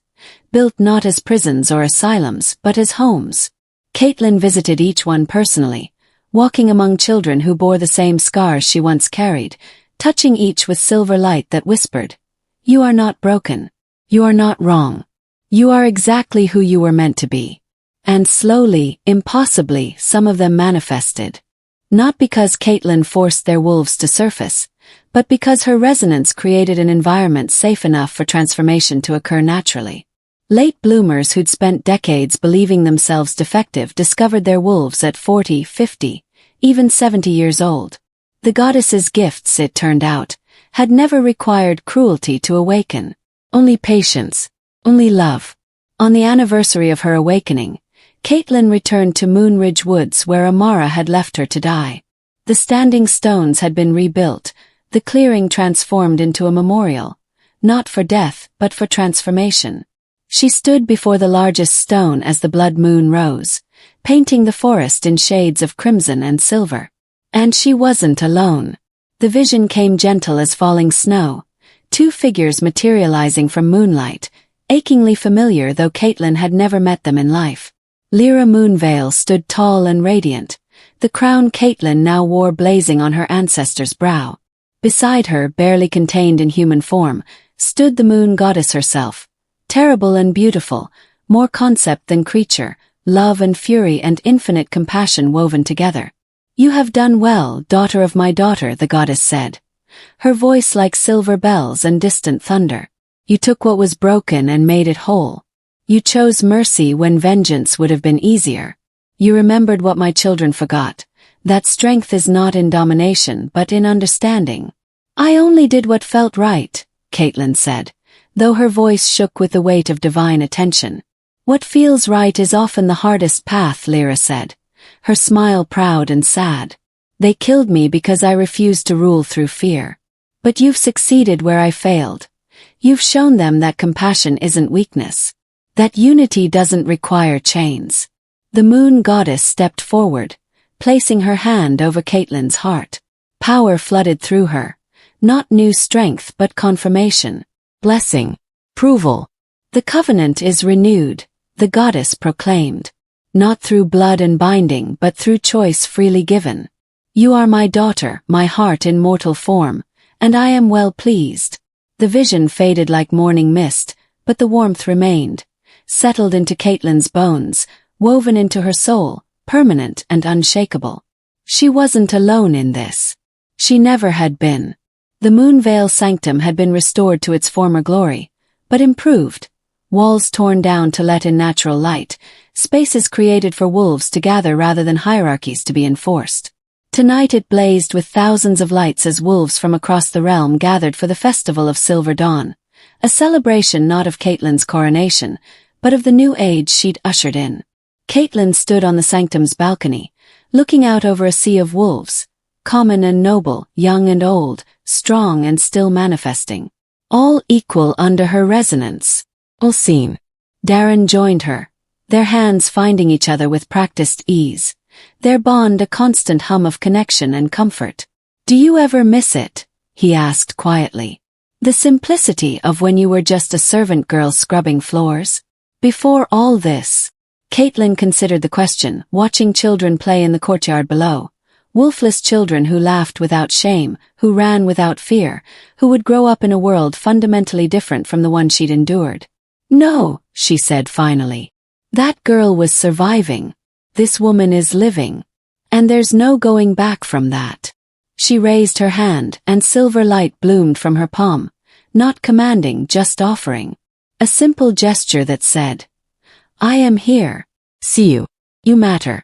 built not as prisons or asylums but as homes. Kaitlin visited each one personally, walking among children who bore the same scars she once carried, touching each with silver light that whispered, "You are not broken. You are not wrong. You are exactly who you were meant to be." And slowly, impossibly, some of them manifested. Not because Kaitlin forced their wolves to surface, but because her resonance created an environment safe enough for transformation to occur naturally. Late bloomers who'd spent decades believing themselves defective discovered their wolves at 40, 50, even 70 years old. The goddess's gifts, it turned out, had never required cruelty to awaken. Only patience, only love. On the anniversary of her awakening, Kaitlin returned to Moonridge Woods where Amara had left her to die. The standing stones had been rebuilt, the clearing transformed into a memorial, not for death but for transformation. She stood before the largest stone as the blood moon rose, painting the forest in shades of crimson and silver. And she wasn't alone. The vision came gentle as falling snow, two figures materializing from moonlight, achingly familiar though Kaitlin had never met them in life. Lyra Moonveil stood tall and radiant, the crown Kaitlin now wore blazing on her ancestor's brow. Beside her, barely contained in human form, stood the moon goddess herself, terrible and beautiful, more concept than creature, love and fury and infinite compassion woven together. "You have done well, daughter of my daughter," the goddess said, her voice like silver bells and distant thunder. "You took what was broken and made it whole. You chose mercy when vengeance would have been easier. You remembered what my children forgot, that strength is not in domination but in understanding." "I only did what felt right," Kaitlin said, though her voice shook with the weight of divine attention. What feels right is often the hardest path, Lyra said, her smile proud and sad. They killed me because I refused to rule through fear. But you've succeeded where I failed. You've shown them that compassion isn't weakness. That unity doesn't require chains. The moon goddess stepped forward, placing her hand over Kaitlin's heart. Power flooded through her. Not new strength but confirmation. Blessing. Approval. The covenant is renewed, the goddess proclaimed. Not through blood and binding but through choice freely given. You are my daughter, my heart in mortal form, and I am well pleased. The vision faded like morning mist, but the warmth remained, settled into Kaitlin's bones, woven into her soul, permanent and unshakable. She wasn't alone in this. She never had been. The Moonvale sanctum had been restored to its former glory, but improved. Walls torn down to let in natural light, spaces created for wolves to gather rather than hierarchies to be enforced. Tonight it blazed with thousands of lights as wolves from across the realm gathered for the festival of Silver Dawn, a celebration not of Kaitlin's coronation, but of the new age she'd ushered in. Kaitlin stood on the sanctum's balcony, looking out over a sea of wolves, common and noble, young and old, strong and still manifesting. All equal under her resonance. Unseen. Darren joined her, their hands finding each other with practiced ease, their bond a constant hum of connection and comfort. Do you ever miss it? He asked quietly. The simplicity of when you were just a servant girl scrubbing floors? Before all this, Kaitlin considered the question, watching children play in the courtyard below. Wolfless children who laughed without shame, who ran without fear, who would grow up in a world fundamentally different from the one she'd endured. No, she said finally. That girl was surviving. This woman is living. And there's no going back from that. She raised her hand, and silver light bloomed from her palm, not commanding, just offering. A simple gesture that said, I am here. See you. You matter.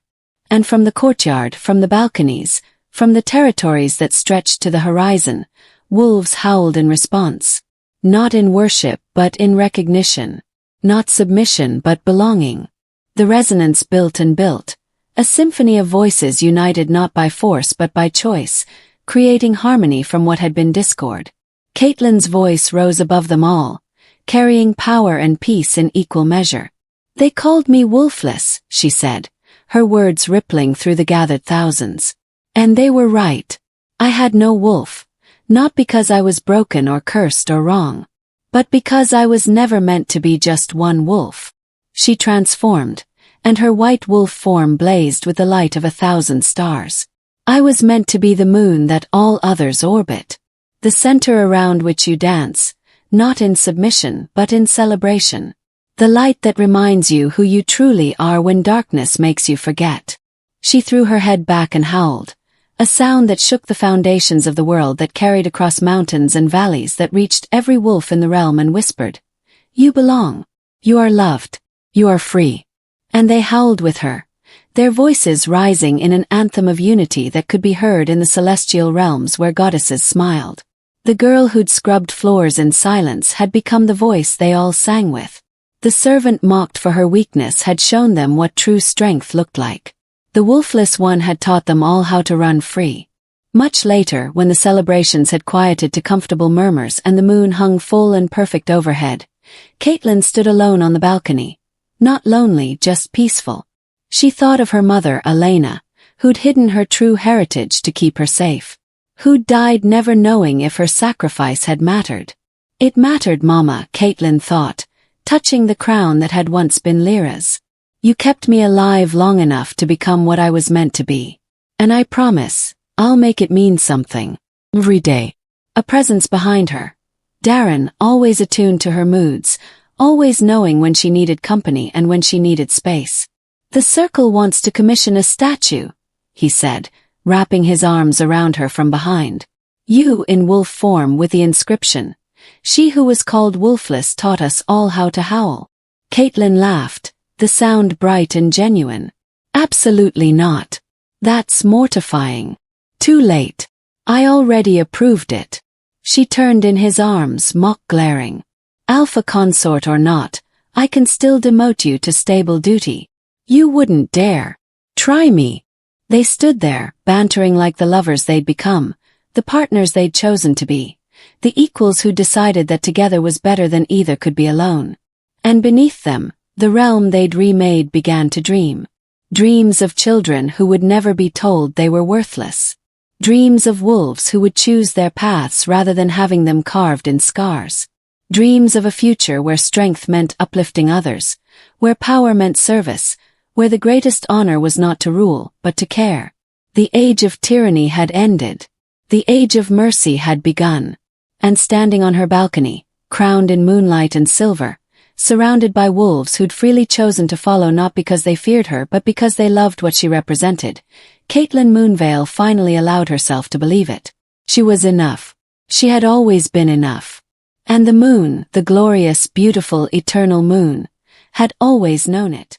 And from the courtyard, from the balconies, from the territories that stretched to the horizon, wolves howled in response. Not in worship, but in recognition. Not submission, but belonging. The resonance built and built. A symphony of voices united not by force but by choice, creating harmony from what had been discord. Kaitlin's voice rose above them all, carrying power and peace in equal measure. They called me Wolfless, she said, her words rippling through the gathered thousands. And they were right. I had no wolf, not because I was broken or cursed or wrong, but because I was never meant to be just one wolf. She transformed, and her white wolf form blazed with the light of 1,000 stars. I was meant to be the moon that all others orbit, the center around which you dance, not in submission but in celebration. The light that reminds you who you truly are when darkness makes you forget. She threw her head back and howled, a sound that shook the foundations of the world, that carried across mountains and valleys, that reached every wolf in the realm and whispered, You belong. You are loved. You are free. And they howled with her, their voices rising in an anthem of unity that could be heard in the celestial realms where goddesses smiled. The girl who'd scrubbed floors in silence had become the voice they all sang with. The servant mocked for her weakness had shown them what true strength looked like. The wolfless one had taught them all how to run free. Much later, when the celebrations had quieted to comfortable murmurs and the moon hung full and perfect overhead, Kaitlin stood alone on the balcony. Not lonely, just peaceful. She thought of her mother, Elena, who'd hidden her true heritage to keep her safe. Who'd died never knowing if her sacrifice had mattered. It mattered, Mama, Kaitlin thought, touching the crown that had once been Lyra's. You kept me alive long enough to become what I was meant to be. And I promise, I'll make it mean something. Every day. A presence behind her. Darren, always attuned to her moods, always knowing when she needed company and when she needed space. The circle wants to commission a statue, he said, wrapping his arms around her from behind. You in wolf form with the inscription, She who was called Wolfless taught us all how to howl. Kaitlin laughed, the sound bright and genuine. Absolutely not. That's mortifying. Too late. I already approved it. She turned in his arms, mock glaring. Alpha consort or not, I can still demote you to stable duty. You wouldn't dare. Try me. They stood there, bantering like the lovers they'd become, the partners they'd chosen to be, the equals who decided that together was better than either could be alone. And beneath them, the realm they'd remade began to dream. Dreams of children who would never be told they were worthless. Dreams of wolves who would choose their paths rather than having them carved in scars. Dreams of a future where strength meant uplifting others, where power meant service, where the greatest honor was not to rule, but to care. The age of tyranny had ended. The age of mercy had begun. And standing on her balcony, crowned in moonlight and silver, surrounded by wolves who'd freely chosen to follow not because they feared her but because they loved what she represented, Kaitlin Moonveil finally allowed herself to believe it. She was enough. She had always been enough. And the moon, the glorious, beautiful, eternal moon, had always known it.